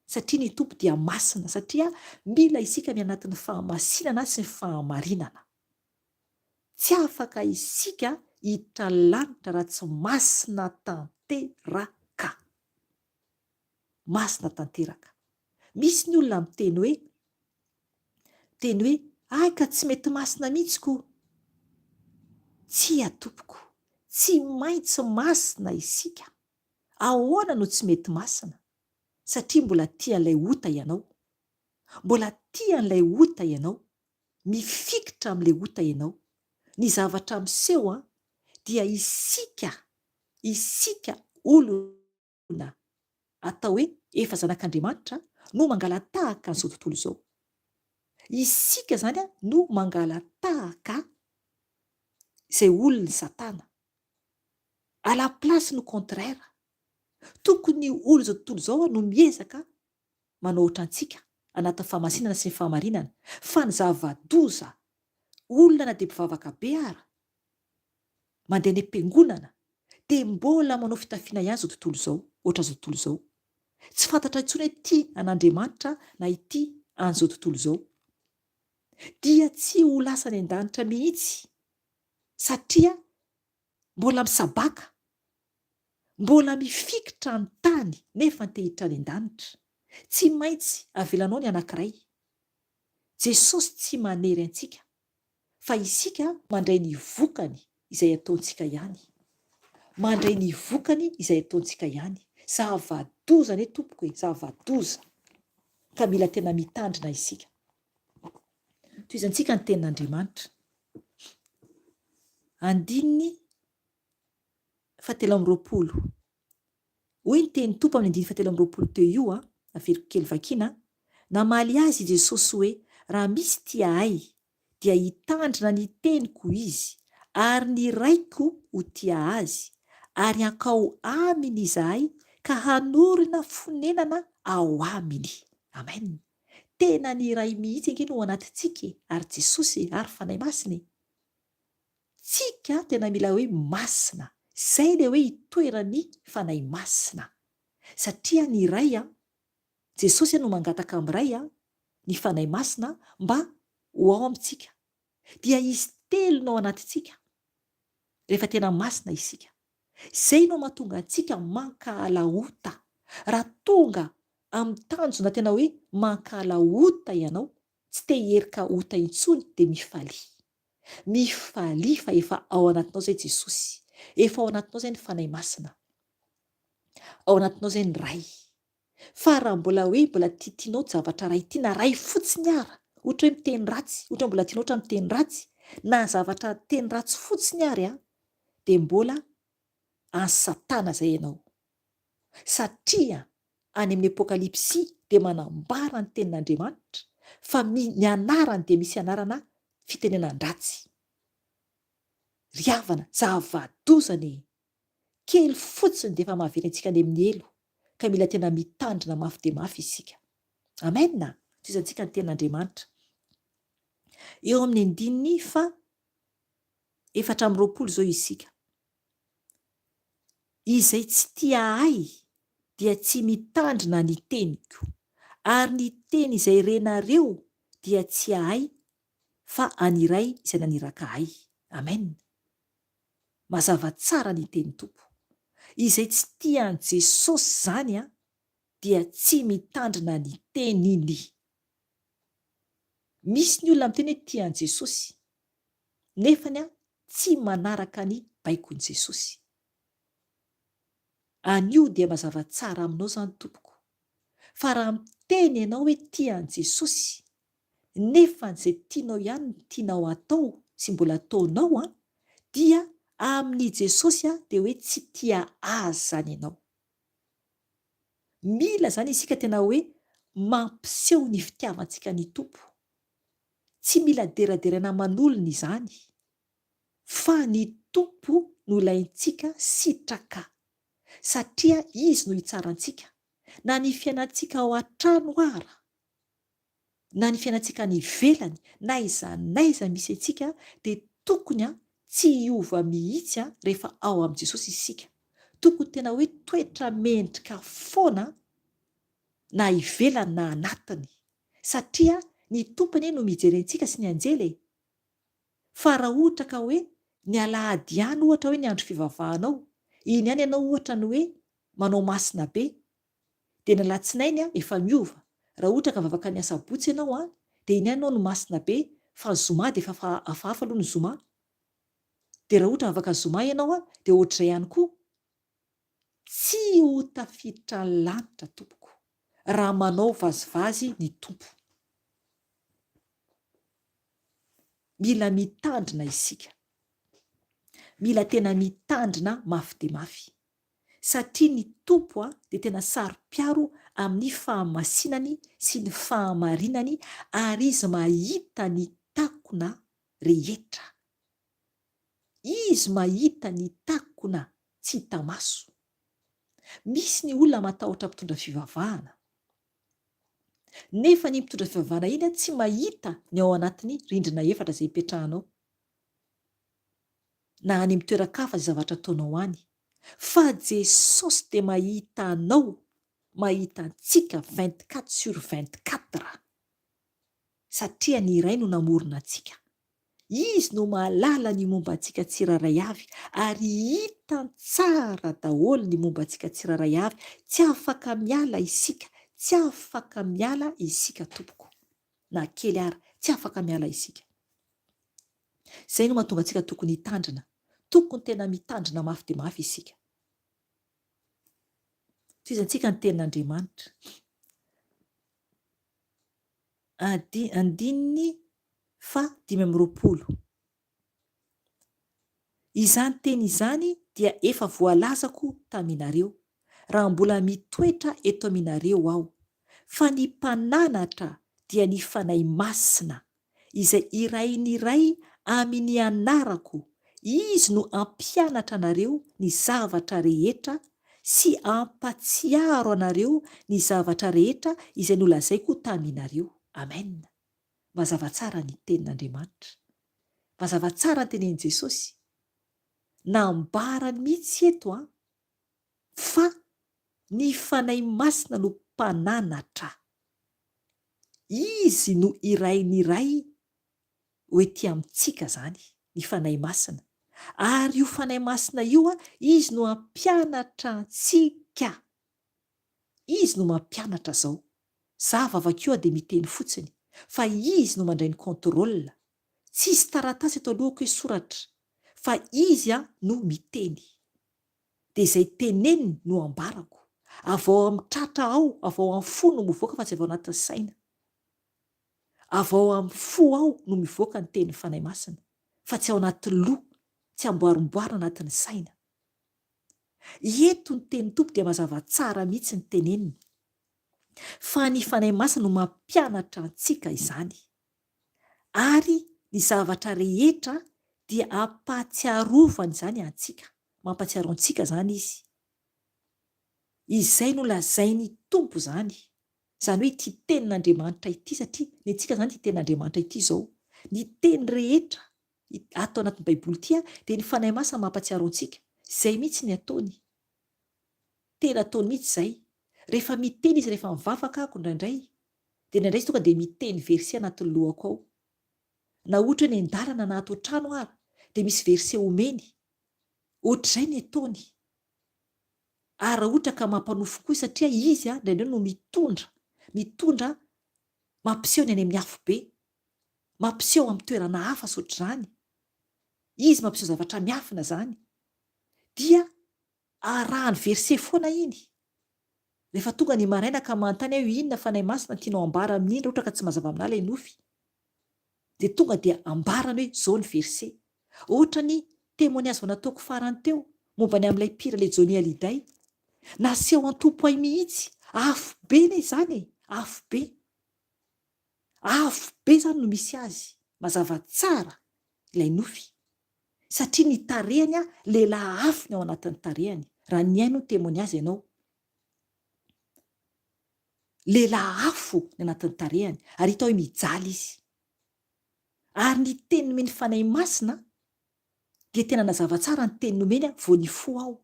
Speaker 1: Satria ny Tompo dia masina, satria mila isika ny anatin'ny fahamasinana sy ny fahamarinana. Tsy afaka isika hiditra lanitra raha tsy masina tanteraka. Masina tanteraka. Misy ny olona miteny hoe ay ka tsy mety masina mihitsy. Tsy Tompoko, tsy maintsy masina isika. Ahoana no tsy mety masina? Satria mbola tian'ilay ota ianao. Mbola tian'ilay ota ianao. Mifikitra amin'ilay ota ianao. Ny zavatra miseho dia isika olona atao hoe efa zanak'Andriamanitra no mangalatahaka an'izao tontolo izao. Isika zany no mangalatahaka izay olon'ny Satana. À la place no contraire. Tokony olona izao tontolo izao no miezaka manao ohatra antsika anatin'ny fahamasinana sy ny fahamarinana. Fa ny zava-doza, olona na dia mpivavaka be ara, mandeha ny am-piangonana, dia mbola manao fitafiana ihany izao tontolo izao, ohatran'izao tontolo izao. Tsy fantatra intsony hoe ity an'Andriamanitra na ity an'izao tontolo izao. Dia tsy ho lasa ny an-danitra mihitsy, satria mbola misabaka, mbola mifikitra ny tany nefa ny te-hiditra any an-danitra. Tsy maintsy avelanao ny anankiray. Jesosy tsy manery antsika, fa isika mandray ny vokany izay ataontsika ihany. Mandray ny vokany izay ataontsika ihany. Zava-doza anie Tompoko e, zava-doza. Ka mila tena mitandrina isika. Toizantsika ny tenin'Andriamanitra. 2:17. Hoy ny tenin'ny Tompo amin'ny 2:17 teo io, averiko kely vakiana. Namaly azy Jesosy hoe raha misy tia ahy dia hitandrina ny teniko izy ary ny raiko ho tia azy ary hankao aminy izahay ka hanorina fonenana ao aminy. Amen. Tena ny iray mihitsy ange no anatintsika ary Jesosy ary fanahy masina. Tsika tena mila hoe masina. Izay ilay hoe hitoeran'ny fanahy masina. Satria ny iray Jesosy no mangataka amin'iray ny fanahy masina mba ho ao amintsika. Dia izy telo no ao anatintsika. Rehefa tena masina isika. Izay no mahatonga antsika mankahala ota. Raha tonga amin'ny tanjona tena hoe mankahala ota ianao, tsy te hierika ota intsony dia mifalia. Mifalia fa efa ao anatinao izay Jesosy. Efa ao anatinao izay ny fanahy masina. Ao anatinao izay ny ray. Fa raha mbola hoe mbola tianao zavatra ray tiana ray fotsiny ara, ohatra hoe miteny ratsy, ohatra mbola tianao ohatra miteny ratsy, na zavatra teny ratsy fotsiny ary dia mbola any Satana izay ianao. Satria any amin'ny Apokalipsy dia manambara ny tenin'Andriamanitra fa ny anarany dia misy anarana fitenenan-dratsy. Riavana, zavadozany, kely fotsiny dia efa mahavery antsika any amin'ny elo. Ka mila tena mitandrina mafy dia mafy isika. Amen. Toy izany antsika ny tenin'Andriamanitra. Eo amin'ny 4:20 izao isika. Izay tsy tia ahy dia tsy mitandrina ny teniko, ary ny teny izay renareo dia tsy ahy fa aniray izay naniraka ahy. Amen. Mazava tsara ny teny Tompo. Izay tsy tian' Jesosy izany dia tsy mitandrina ny teniny. Misy ny olona miteny hoe tian' Jesosy nefany tsy manaraka ny baikon'i Jesosy. Anio dia mazava tsara aminao izany tompoko. Fa raha miteny ianao hoe tian' Jesosy nefa izay tianao ihany no tianao atao sy mbola ataonao dia amin'ny Jesosy dia hoe tsy tia azy izany ianao. Mila izany isika tena hoe mampiseho ny fitiavantsika ny Tompo. Tsy mila deraderana manolina izany. Fa ny Tompo no ilaintsika sitraka. Satria izy no hitsarantsika. Na ny fiainantsika ao an-trano ara, na ny fiainantsika any ivelany, na iza naiza misy antsika dia tokony tsy hiova mihitsy rehefa ao amin'i Jesosy isika. Tokony tena hoe toetra mendrika foana na ivelany na anatiny. Satria ny tompony no mijery antsika sy ny anjely. Fa raha ohatra ka hoe ny alahady ihany ohatra hoe ny andro fivavahanao, iny ihany ianao ohatra ny hoe manao masina be, dia ny alatsinainy efa miova. Raha ohatra ka vavaka ny asabotsy ianao dia iny ihany ianao no masina be, fa zoma dia efa hafahafa aloha ny zoma. Dia raha ohatra vavaka zoma ianao dia ohatr'izay ihany koa. Tsy ho tafiditra ny lanitra tompoko raha manao vazivazy ny Tompo. Mila mitandrina isika. Mila tena mitandrina mafy dia mafy. Satria ny Tompo dia tena sarom-piaro amin'ny fahamasinany sy ny fahamarinany ary izy mahita ny takona rehetra. Izy mahita ny takona tsy hita maso. Misy ny olona matahotra mpitondra fivavahana. Nefa ny mpitondra fivavahana iny tsy mahita ny ao anatin'ny rindrina efatra izay hipetrahanao. Na any amin'ny toeran-kafa izay zavatra ataonao any. Fa Jesosy dia mahita anao, mahita antsika 24/24. Satria ny iray no namorona antsika. Izy no mahalala ny momba antsika tsiraray avy ary hita tsara daholo ny momba antsika tsiraray avy. Tsy afaka miala isika, tsy afaka miala isika tompoko. Na kely ary, tsy afaka miala isika. Izay no mahatonga antsika tokony hitandrina. Tokony tena mitandrina mafy dia mafy isika. Toy izany antsika ny tenin'Andriamanitra. 5:20. Izany teny izany dia efa voalazako taminareo raha mbola mitoetra eto aminareo aho. fa ny mpananatra dia ny fanahy masina izay iray ny iray amin'ny anarako. Izy no ampianatra anareo ny zavatra rehetra sy ampatsiaro anareo ny zavatra rehetra izay nolazaiko taminareo. Amen. Mazava tsara ny tenin'Andriamanitra. Mazava tsara ny tenin'i Jesosy. Nambarany mihitsy eto fa ny fanahy masina no mpananatra. Izy no iray ny iray hoe ty amintsika zany ny fanahy masina. Ary io fanahy masina io izy no ampianatra antsika. Izy no mampianatra zao. Za vavakio dia miteny fotsiny fa izy no mandray ny kontrola. Tsisy taratasy eto alohako hoe soratra fa izy no miteny. Dia izay teneniny no ambarako. Avao amin'ny tratra ao, avao amin'ny fo no mivoaka fa tsy avao anatin'ny saina. Avao amin'ny fo ao no mivoaka ny teny fanahy masina fa tsy ao anatin'ny loha, tsy amboarimboarina anatin'ny saina. Eto ny teny tompo dia mazava tsara mihitsy ny teneniny fa ny fanahy masina no mampianatra antsika izany. Ary ny zavatra rehetra dia ampatsiarovany izany antsika. Mampatsiaro antsika zany izy. Izay no lazainy tompo zany. Izany hoe ity tenin'Andriamanitra ity, satria ny antsika zany ity tenin'Andriamanitra ity zao. Ny teny rehetra atao anatin'ny baiboly ity dia ny fanahy masina mampatsiaro antsika. Izay mihitsy ny ataony. Tena ataony mihitsy izay. Rehefa miteny izy, rehefa mivavaka ako indraindray, dia indraindray izy tonga dia miteny verset anatin'ny lohako ao. Na ohatra ny an-dalana na ato an-trano ary dia misy verset omeny. Ohatr'izay ny ataony. Ary ohatra ka mampanofo koa satria izy indraindray no mitondra mampiseho ny any amin'ny afo be, mampiseho amin'ny toerana hafa sotr'izany. Izy mampiseho zavatra miafina zany. Dia arahany verset foana iny. Rehefa tonga ny maraina ka manontany hoe inona fanahy masina tianao ambara amin'ny indra, ohatra ka tsy mazava aminah ilay nofy, dia tonga dia ambarany hoe zao ny verset. Ohatra ny témoignage nataoko farany teo momba ny amin'ilay mpira ilay Johnny Hallyday, naseho an-tompo ay mihitsy. Afo be ne izany. Afo be. Afo be zany no misy azy. Mazava tsara ilay nofy. Satria ny tarehany lehilahy afo ny ao anatin'ny tarehany. Raha ny aino témoignage ianao. Lehilahy afo ny anatin'ny tarehany. Ary hita hoe mijaly izy. Ary ny teny nomeny fanahy masina dia tena nazava tsara ny teny nomeny vao ny fo ao.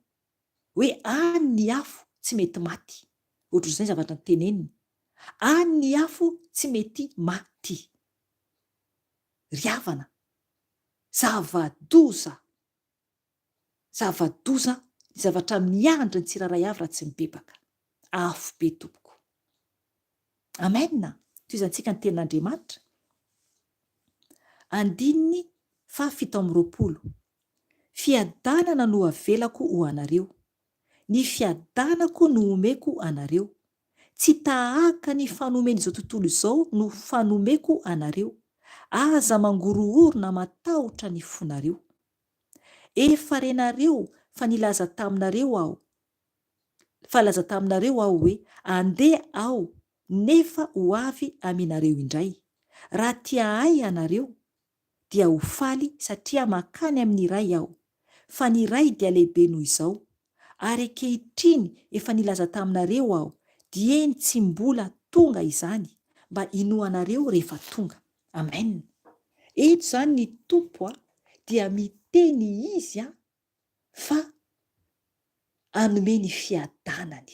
Speaker 1: Hoe any ny afo tsy mety maty. Ohatr'izay zavatra ny teneniny. Any ny afo tsy mety maty. Riavana. Zava-doza. Zava-doza ny zavatra miandry ny tsiraray avy raha tsy mibebaka. Afo be tompoko. Amen. Toy izantsika ny tenin'Andriamanitra. Andininy 7:20. Fiadanana no avelako ho anareo. Ny fiadanako no omeko anareo. Tsy tahaka ny fanomen'izao tontolo izao no fanomeko anareo. Aza mangorohorona matahotra ny fonareo. Efa renareo fa nilaza taminareo aho. Fa laza taminareo aho hoe andeha aho nefa ho avy aminareo indray. Raha tia ahy anareo dia ho faly satria makany amin'ny iray aho. Fa ny iray dia lehibe noho izao. Ary ankehitriny efa nilaza taminareo aho, dia eny tsy mbola tonga izany mba inoanareo rehefa tonga. Amen. Eto zany ny tompo dia miteny izy fa anome ny fiadanany.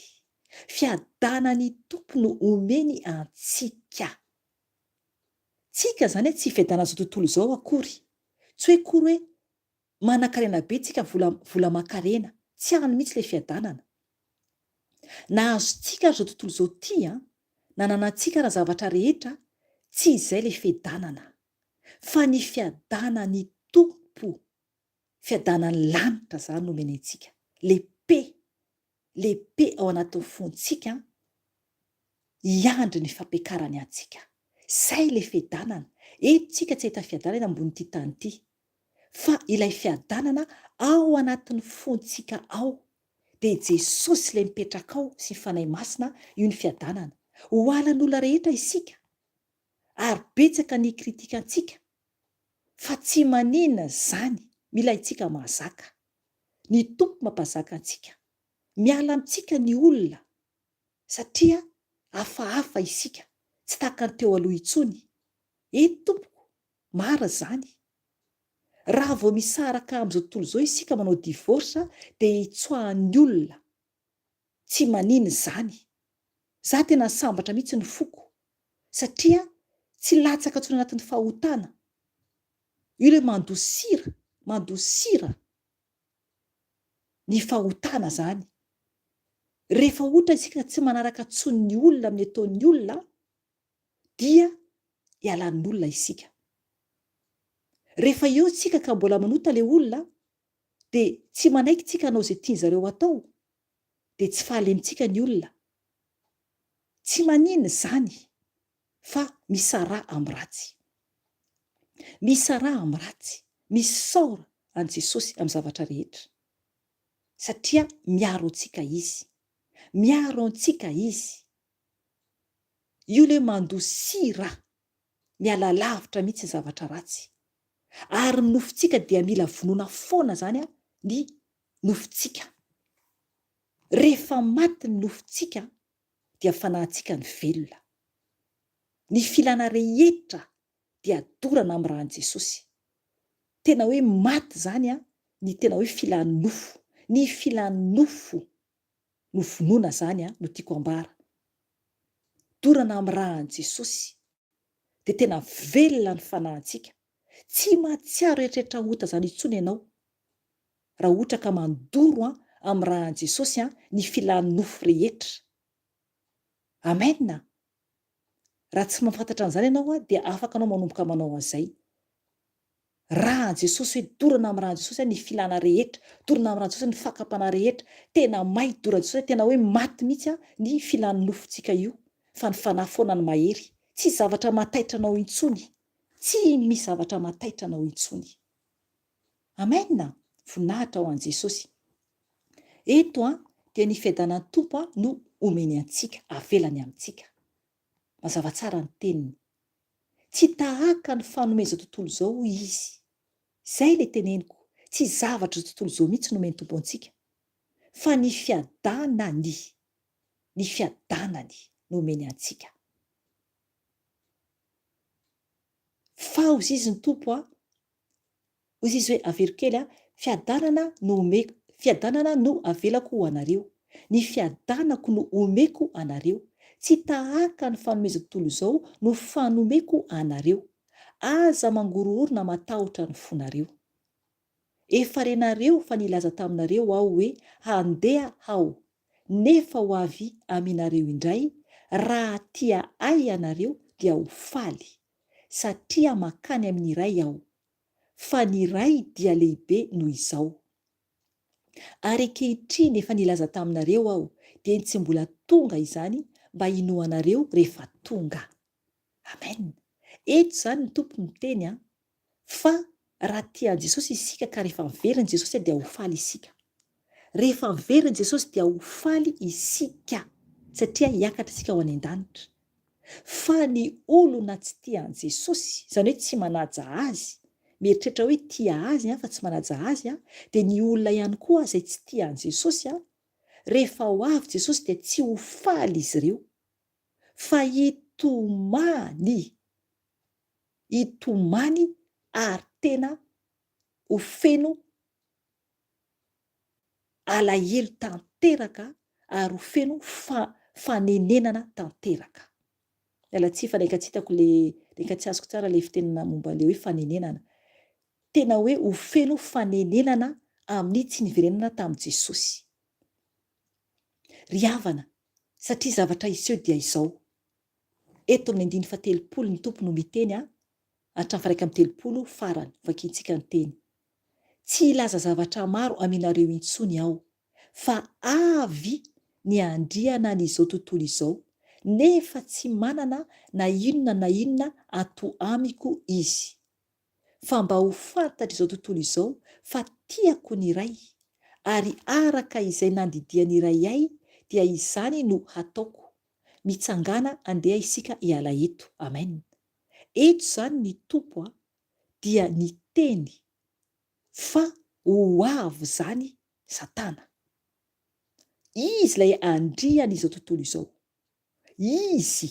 Speaker 1: Fiadanany tompo no omeny antsika. Tsika zany tsy fiadanana zao tontolo izao akory. Tsy hoe akory hoe manan-karena be tsika vola makarena. Tsy any mihitsy ilay fiadanana. Na azotsika zao tontolo izao ty nananantsika raha zavatra rehetra, tsy izay ilay fiadanana. Fa ny fiadanany tompo. Fiadanany lanitra zany no omeny antsika. Lehibe ao anatin'ny fontsika hiandry ny fampiakarany antsika. Zay ilay fiadanana. Etsika tsy ahita fiadanana ambony tany ity. Fa ilay fiadanana ao anatin'ny fontsika ao. Dia Jesosy ilay mipetraka ao sy fanahy masina io ny fiadanana. ho alan'olona rehetra isika ary betsaka ny kritika antsika, fa tsy maninona zany. Mila itsika mahazaka, ny tompo mampazaka antsika, miala amintsika ny olona satria hafahafa isika, tsy tahaka ny teo aloha intsony. Tompoko, mara zany. Raha vao misaraka amin'izao tontolo izao isika manao divorce dia hitsoahan'ny olona, tsy maninona zany. Za tena sambatra mihitsy ny foko satria tsy latsaka intsony anatin'ny fahotana. Io le mandosira ny fahotana zany. Rehefa ohatra isika tsy manaraka tson'ny olona amin'ny ataon'ny olona, dia ialan'ny olona isika. Rehefa eo isika ka mbola manota le olona, dia tsy manaiky tsika hanao izay tian'izareo atao, dia tsy fahalemitsika ny olona. Tsy maninona zany fa misara amin'ny ratsy. Misara amin'ny ratsy, misaora an' Jesosy amin'ny zavatra rehetra. Satria miaro antsika izy. Miaro antsika izy. Io le mandosira, miala lavitra mihitsy ny zavatra ratsy. Ary ny nofintsika dia mila vonoina foana zany ny nofintsika. Rehefa maty ny nofintsika dia fanahintsika ny velona. Ny filana rehetra dia adorana amin'ny rahan'i Jesosy. Tena hoe maty zany ny tena hoe filan'ny nofo. Ny filan'ny nofo no vonoina zany no tiako ambara. Dorana amin'ny rahan'i Jesosy dia tena velona ny fanahintsika. Tsy mahatsiaro eritreretra hota zany intsony ianao raha ohatra ka mandoro amin'ny rahan'i Jesosy ny filan'ny nofo rehetra. Amen. Raha tsy mahafantatra an'izany ianao dia afaka anao manomboka manao an'izay. Rahan'i Jesosy hoe dorana amin'ny rahan'i Jesosy ny filana rehetra, dorana amin'ny rahan'i Jesosy ny fakapana rehetra. Tena may doran'i Jesosy, tena hoe maty mihitsy ny filan'ny nofontsika io. Fa ny fanahy foana ny mahery. Tsy zavatra mataitra anao intsony. Tsy misy zavatra mataitra anao intsony. Amen. Voninahitra ho an'i Jesosy. Eto dia ny fiadanan'ny tompo no omeny antsika, avelany amintsika. Mazava tsara ny teniny. Tsy tahaka ny fanomezao tontolo izao izy. Izay le teneniko. Tsy zavatra tontolo izao mihitsy nomeny tompo antsika. Fa ny fiadanany nomeny antsika. Fa hozy izy ny tompo hozy izy hoe averokely fiadanana no avelako ho anareo. Ny fiadanako no omeko anareo. Tsy tahaka ny fanomezao tontolo izao no fanomeko anareo. Aza mangorohorona matahotra ny fonareo. Efa renareo fa nilaza taminareo aho hoe handeha aho, nefa ho avy aminareo indray. Raha tia ahy ianareo dia ho faly, satria makany amin'ny iray aho, fa ny iray dia lehibe noho izao. Ary ankehitriny efa nilaza taminareo aho, dia tsy mbola tonga izany mba hinoanareo rehefa tonga. Amen. Eto zany ny tompo miteny fa raha tian'i Jesosy isika ka rehefa miveriny Jesosy dia ho faly isika. Rehefa miveriny Jesosy dia ho faly isika, satria hiakatra isika ho any an-danitra. Fa ny olona tsy tian'i Jesosy, izany hoe tsy manaja azy, mieritreritra hoe tia azy fa tsy manaja azy, dia ny olona ihany koa izay tsy tian'i Jesosy, rehefa ho avy Jesosy dia tsy ho faly izy ireo, fa hitomany ary tena ho feno alahelo tanteraka ary ho feno fanenenana tanteraka. Mialatsia fa nainkatsitako nainkatsiaziko tsara le fitenena momba le hoe fanenenana. Tena hoe ho feno fanenenana amin'ny tsy niverenana tamin'i Jesosy. Ry havana, satria zavatra iseho dia izao. Eto amin'ny 9:30 ny tompo no miteny hatramin'ny 1:30 farany vakiantsika ny teny. Tsy ilaza zavatra maro aminareo intsony aho, fa avy ny andriana an'izao tontolo izao, nefa tsy manana na inona ato amiko izy. Fa mba ho fantatra izao tontolo izao fa tiako ny iray, ary araka izay nandidiany iray ahy dia izany no hataoko. mitsangana andeha isika hiala eto. Amen. Eto zany ny tompo dia ny teny fa ho avy zany Satana. Izy ilay andriana izao tontolo izao. Izy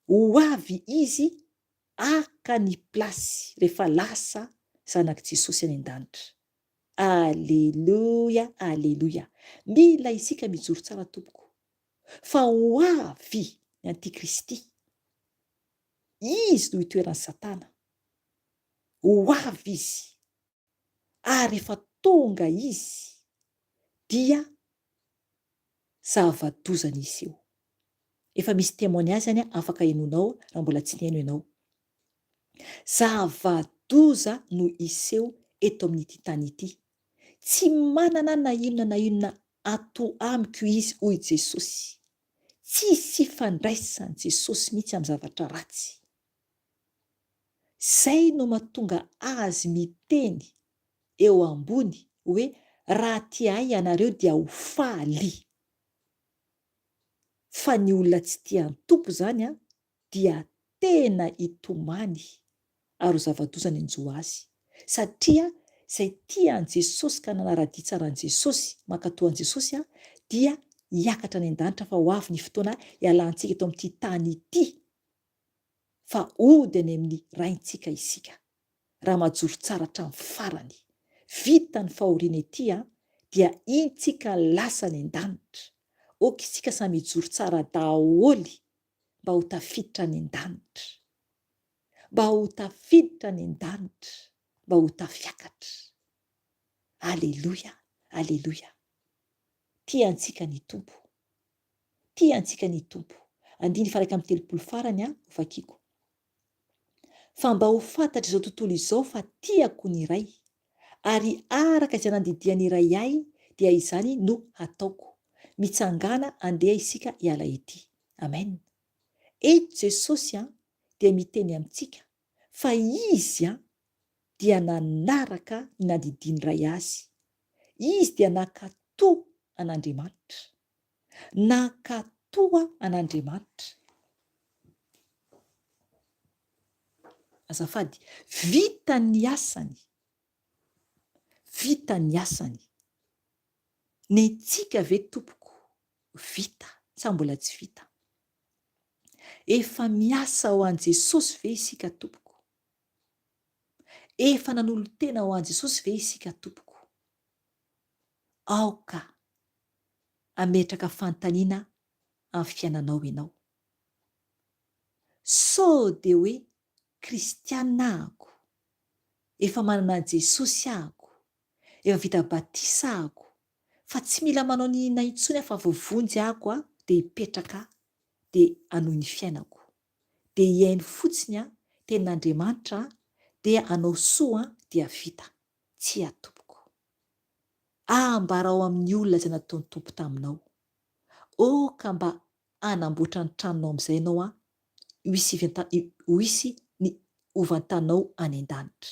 Speaker 1: ho avy izy aka ny plasy rehefa lasa zanak' Jesosy any an-danitra. Aleloia, aleloia. Mila isika mijoro tsara tompoko. Fa ho avy ny antikristy. Izy no itoeran'ny Satana. Ho avy izy. Ary efa tonga izy dia zavadozana izy io. Efa misy témoignage zany afaka henonao raha mbola tsy niheno ianao. Zavadoza no iseho eto amin'ity tany ity. Tsy manana na inona ato amiko izy hoy Jesosy. Tsisy fandraisany Jesosy mihitsy amin'ny zavatra ratsy. Zay no mahatonga azy miteny eo ambony hoe raha tia ahy ianareo dia ho faly. Fa ny olona tsy tia ny tompo zany dia tena hitomany ary zavadozany anjo azy. Satria izay tia an Jesosy ka nanara-dia tsara an Jesosy, mankatoa an Jesosy dia hiakatra any an-danitra fa ho avy ny fotoana hialantsika eto amin'ity tany ity. Fa ody any amin'ny raintsika isika. Raha majoro tsara hatramin'ny farany. Vita ny fahoriana ety dia intsika lasa any an-danitra. Oka isika samy mijoro tsara daholy mba ho tafiditra any an-danitra. Mba ho tafiditra any an-danitra. Mba ho tafiakatra. Aleloia, aleloia. Tiantsika ny tompo. Tiantsika ny tompo. 1:telopolo farany ho vakiako. Fa mba ho fantatra izao tontolo izao fa tiako ny iray. Ary araka izay nandidiany iray ahy dia izany no ataoko. Mitsangana andeha isika hiala ety. Amen. Eto Jesosy dia miteny amintsika fa izy dia nanaraka ny nandidiany iray azy. Izy dia nakatoa an'Andriamanitra. Nakatoa an'Andriamanitra. Azafady, vita ny asany. Vita ny asany. Nentsika ve tompoko? Vita, sa mbola tsy vita. Efa miasa ho an Jesosy ve isika tompoko? Efa nanolo-tena ho an Jesosy ve isika tompoko? Aoka ametraka fantaniana amin'ny fiainanao ianao. So de hoe kristiana ahako. Efa manana Jesosy ahako. Efa vita batisa ahako. Fa tsy mila manao ny inona intsony fa vovonjy ahako dia hipetraka dia hanohy ny fiainako. Dia hiaino fotsiny tenin'Andriamanitra dia hanao soa dia vita. Tsy atompoko. Ambara ao amin'ny olona izay nataon'ny tompo taminao. Ka mba hanamboatra ny tranonao amin'izay ianao ho hisy ny ovantanao any an-danitra.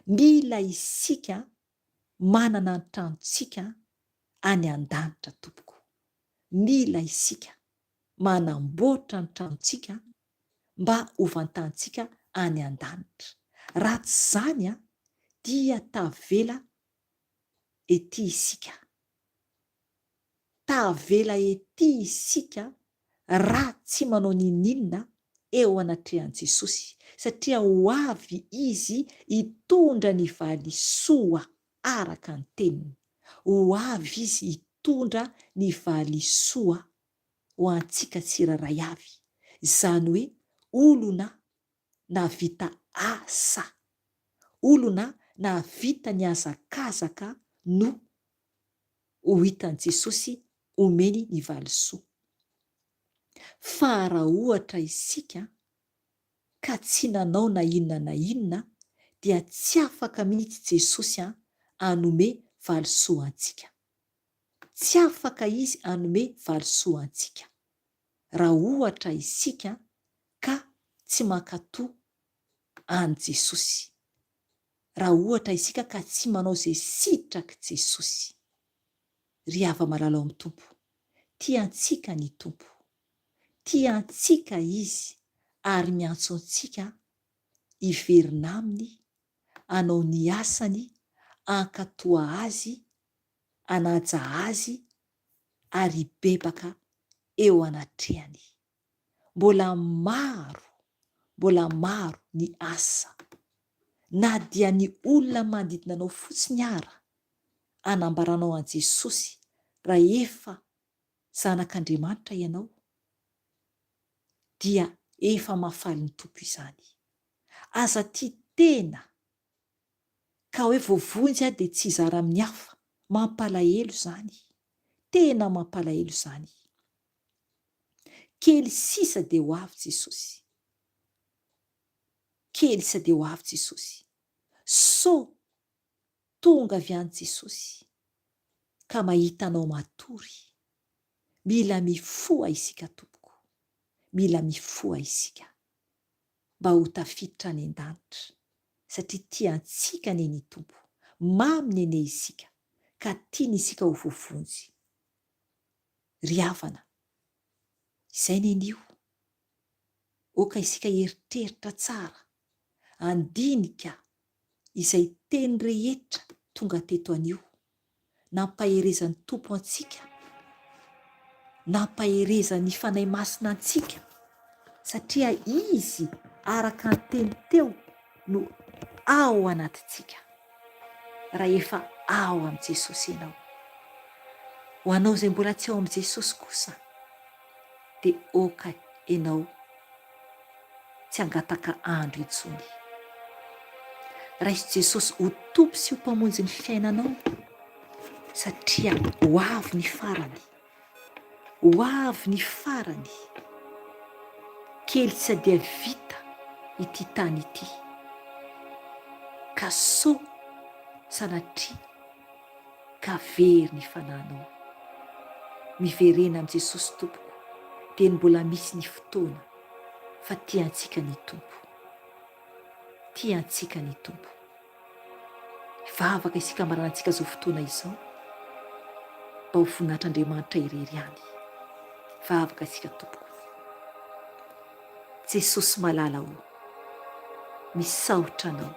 Speaker 1: Mila isika manana ny tranontsika any an-danitra tompoko. Mila isika manamboatra ny tranontsika mba ovantantsika any an-danitra. Raha tsy izany dia tavela ety isika. Tavela ety isika raha tsy manao ninina eo anatrehan Jesosy. Satria ho avy izy hitondra ny valisoa araka ny teniny. Ho avy izy hitondra ny valisoa ho antsika tsiraray avy. Izany hoe olona navita asa. Olona navita ny hazakazaka no ho hitan Jesosy omeny ny valisoa. Fa raha ohatra isika ka tsy nanao na inona dia tsy afaka mihitsy Jesosy hanome valisoa antsika. Tsy afaka izy hanome valisoa antsika. Raha ohatra isika ka tsy mankatoa an Jesosy. Raha ohatra isika ka tsy manao izay sitraky Jesosy. Ry hava malala ao amin'ny tompo. Tiantsika ny tompo. tiantsika izy ary miantso antsika hiverina aminy, anao ny asany, ankatoa azy, anaja azy ary hibebaka eo anatrehany. Mbola maro ny asa, na dia ny olona manodidina anao fotsiny ara, anambaranao an Jesosy raha efa zanak'Andriamanitra ianao, dia efa mahafaly ny tompo izany. Aza tia tena ka hoe voavonjy dia tsy hizara amin'ny hafa, mampalahelo zany, tena mampalahelo zany. Kely sisa dia ho avy Jesosy, kely sisa dia ho avy Jesosy. So tonga avy any Jesosy ka mahita anao matory. Mila mifoha isika tompoko, mila mifoha isika mba ho tafiditra any an-danitra, satria tiantsika neny tompo, mamy nene isika ka tiany isika ho voavonjy. Ry havana, izay nenio, oka isika eritreritra tsara, andinika izay teny rehetra tonga teto anio, nampaherezan'ny tompo antsika, nampaherezan'ny fanahy masina antsika, satria izy araka ny teny teo no ao anatitsika. Raha efa ao amin'i Jesosy ianao, ho anao izay mbola tsy ao amin'i Jesosy kosa, dia oka ianao tsy hangataka andro intsony. Raisy Jesosy ho tompo sy ho mpamonjy ny fiainanao, satria ho avy ny farany, ho avy ny farany. Kely tsy dia vita ity tany ity, ka so sanatria ka very ny fanahinao. Miverena amin'i Jesosy tompoko, dia mbola misy ny fotoana fa tiantsika ny tompo, tiantsika ny tompo. Vavaka isika maranantsika izao fotoana izao, mba ho voninahitran'Andriamanitra irery ihany. Vavaka isika tompoko. Jesosy malala ho, misaotra anao,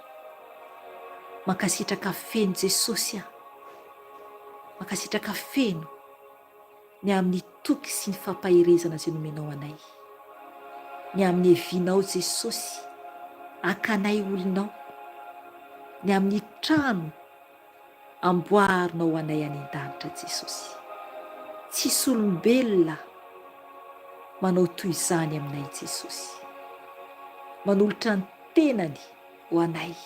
Speaker 1: mankasitraka feno Jesosy aho, mankasitraka feno ny amin'ny toky sy ny fampaherezana izay nomenao anay, ny amin'ny hevinao Jesosy hakanay olonao, ny amin'ny trano amboarinao anay any an-danitra Jesosy. Tsisy olombelona manao toy izany aminay Jesosy, manolotra ny tenany ho anay,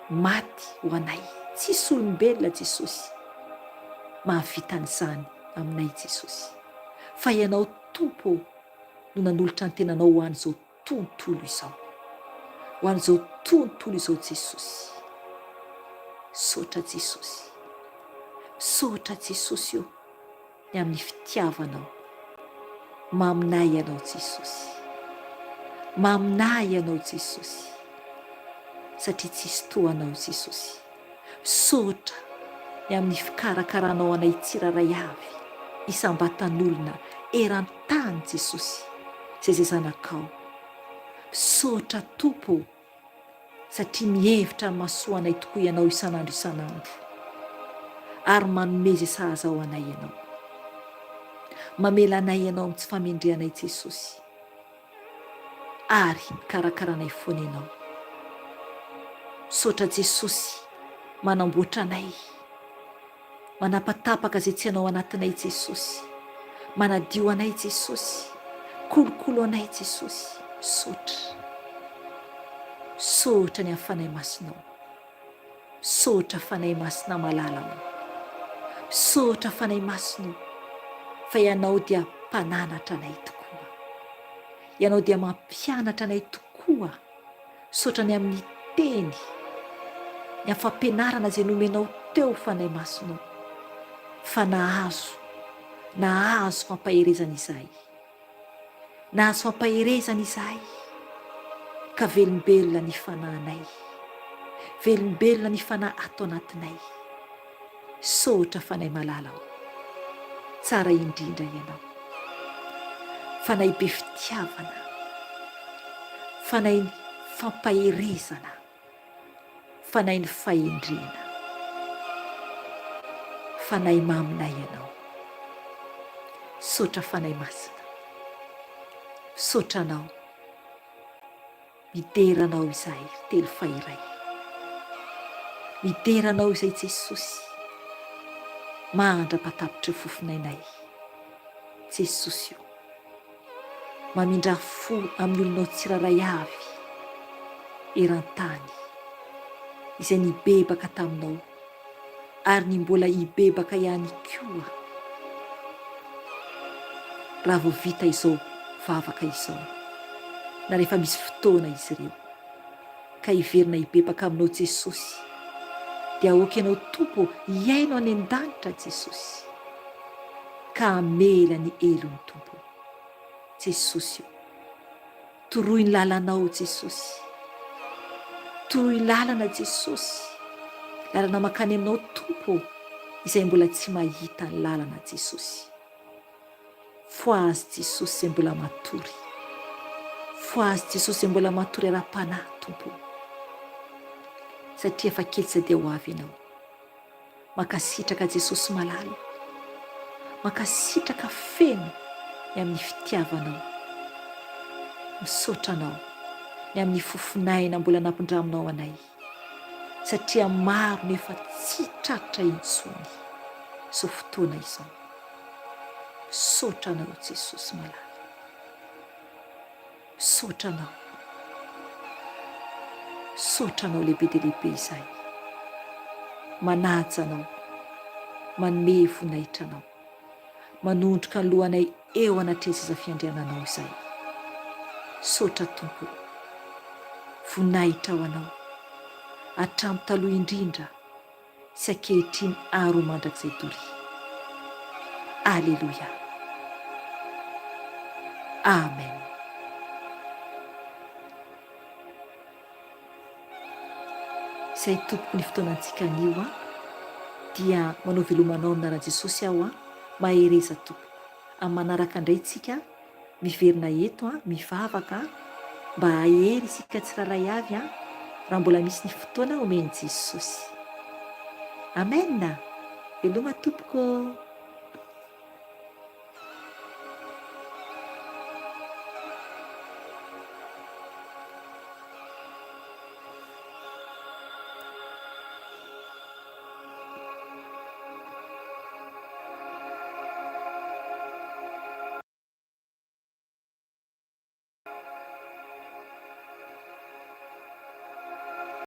Speaker 1: maty ho anay. Tsisy olombelona Jesosy mahavita an'izany aminay Jesosy, fa ianao tompo no nanolotra ny tenanao ho an'izao tontolo izao, ho an'izao tontolo izao Jesosy. Sotra Jesosy, sotra Jesosy eo ny amin'ny fitiavanao. Maminay ianao Jesosy, maminay ianao Jesosy, satria tsisy toanao Jesosy. Sotra ny amin'ny fikarakaranao anay tsiraray avy, isambatan'olona eran-tany Jesosy, zay zanakao. Sotra tompo, satria mihevitra mahasoa anay tokoa ianao isanandro, ary manome izay sahaza ao anay ianao. Mamela anay ianao amin'ny tsy famendreanay Jesosy, ary mikarakaranay foana ianao. Sotra Jesosy manamboatra anay, manapatapaka izay tsy anao anatinay Jesosy, manadio anay Jesosy, kolokolo anay Jesosy. Sotra, sotra ny amin'ny fanahy masinao, sotra fanahy masina malala ho, sotra fanahy masinao, fa ianao dia mpananatra anay tokoa, ianao dia mampianatra anay tokoa. Sotra ny amin'ny teny, ny fampianarana izay nomenao teo fanahy masinao, fa nahazo fampaherezana izahay, nahazo fampaherezana izahay, ka velombelona ny fanahinay, velombelona ny fanahy ato anatinay. Sotra fanahy malala ho, tsara indrindra ianao, fanahy be fitiavana, fanahy fampaherezana, fanahy ny fahendrena, fanahy maminay ianao. Sotra fanahy masina, sotranao, mideranao izahay telo fahiray, mideranao izay Jesosy, mandra-patapitra fofinainay Jesosy io, mamindra fo amin'ny olonao tsiraray avy eran-tany izay nibebaka taminao ary ny mbola hibebaka ihany koa raha vao vita izao vavaka izao, na rehefa misy fotoana izy ireo ka hiverina hibebaka aminao Jesosy, dia aoka ianao Tompo hiaino any an-danitra Jesosy, ka amela ny elony Tompo Jesosy io. Toroy ny lalanao Jesosy, toroy ny lalana Jesosy, lalana makany aminao Tompo izay mbola tsy mahita ny lalana Jesosy. Foazy Jesosy izay mbola matory, foazy Jesosy izay mbola matory ara-panahy Tompo, satria efa kely tsy dia ho avy ianao. Mankasitraka Jesosy malala, mankasitraka feno ny amin'ny fitiavanao, misotranao ny amin'ny fofinaina mbola nampindraminao anay, satria maro nefa tsy tratra intsony izao fotoana izao. Sotranao Jesosy malala, sotranao, sotranao lehibe dia lehibe izay, manaja anao, manome voninahitra anao, manondroka ny lohanay eo anatrezeza fiandriananao izay. Sotra Tompo, voninahitra ho anao hatramin'ny taloha indrindra sy ankehitriny ary mandrakizay dory. Alleluia, amen. Izay tompoko ny fotoanantsika anio dia manao velomanao anaran'i Jesosy aho mahereza tompoko. Amin'ny manaraka indray tsika miverina eto mivavaka mba hahery isika tsiraray avy raha mbola misy ny fotoana omeny Jesosy. Amen. Veloma tompoko.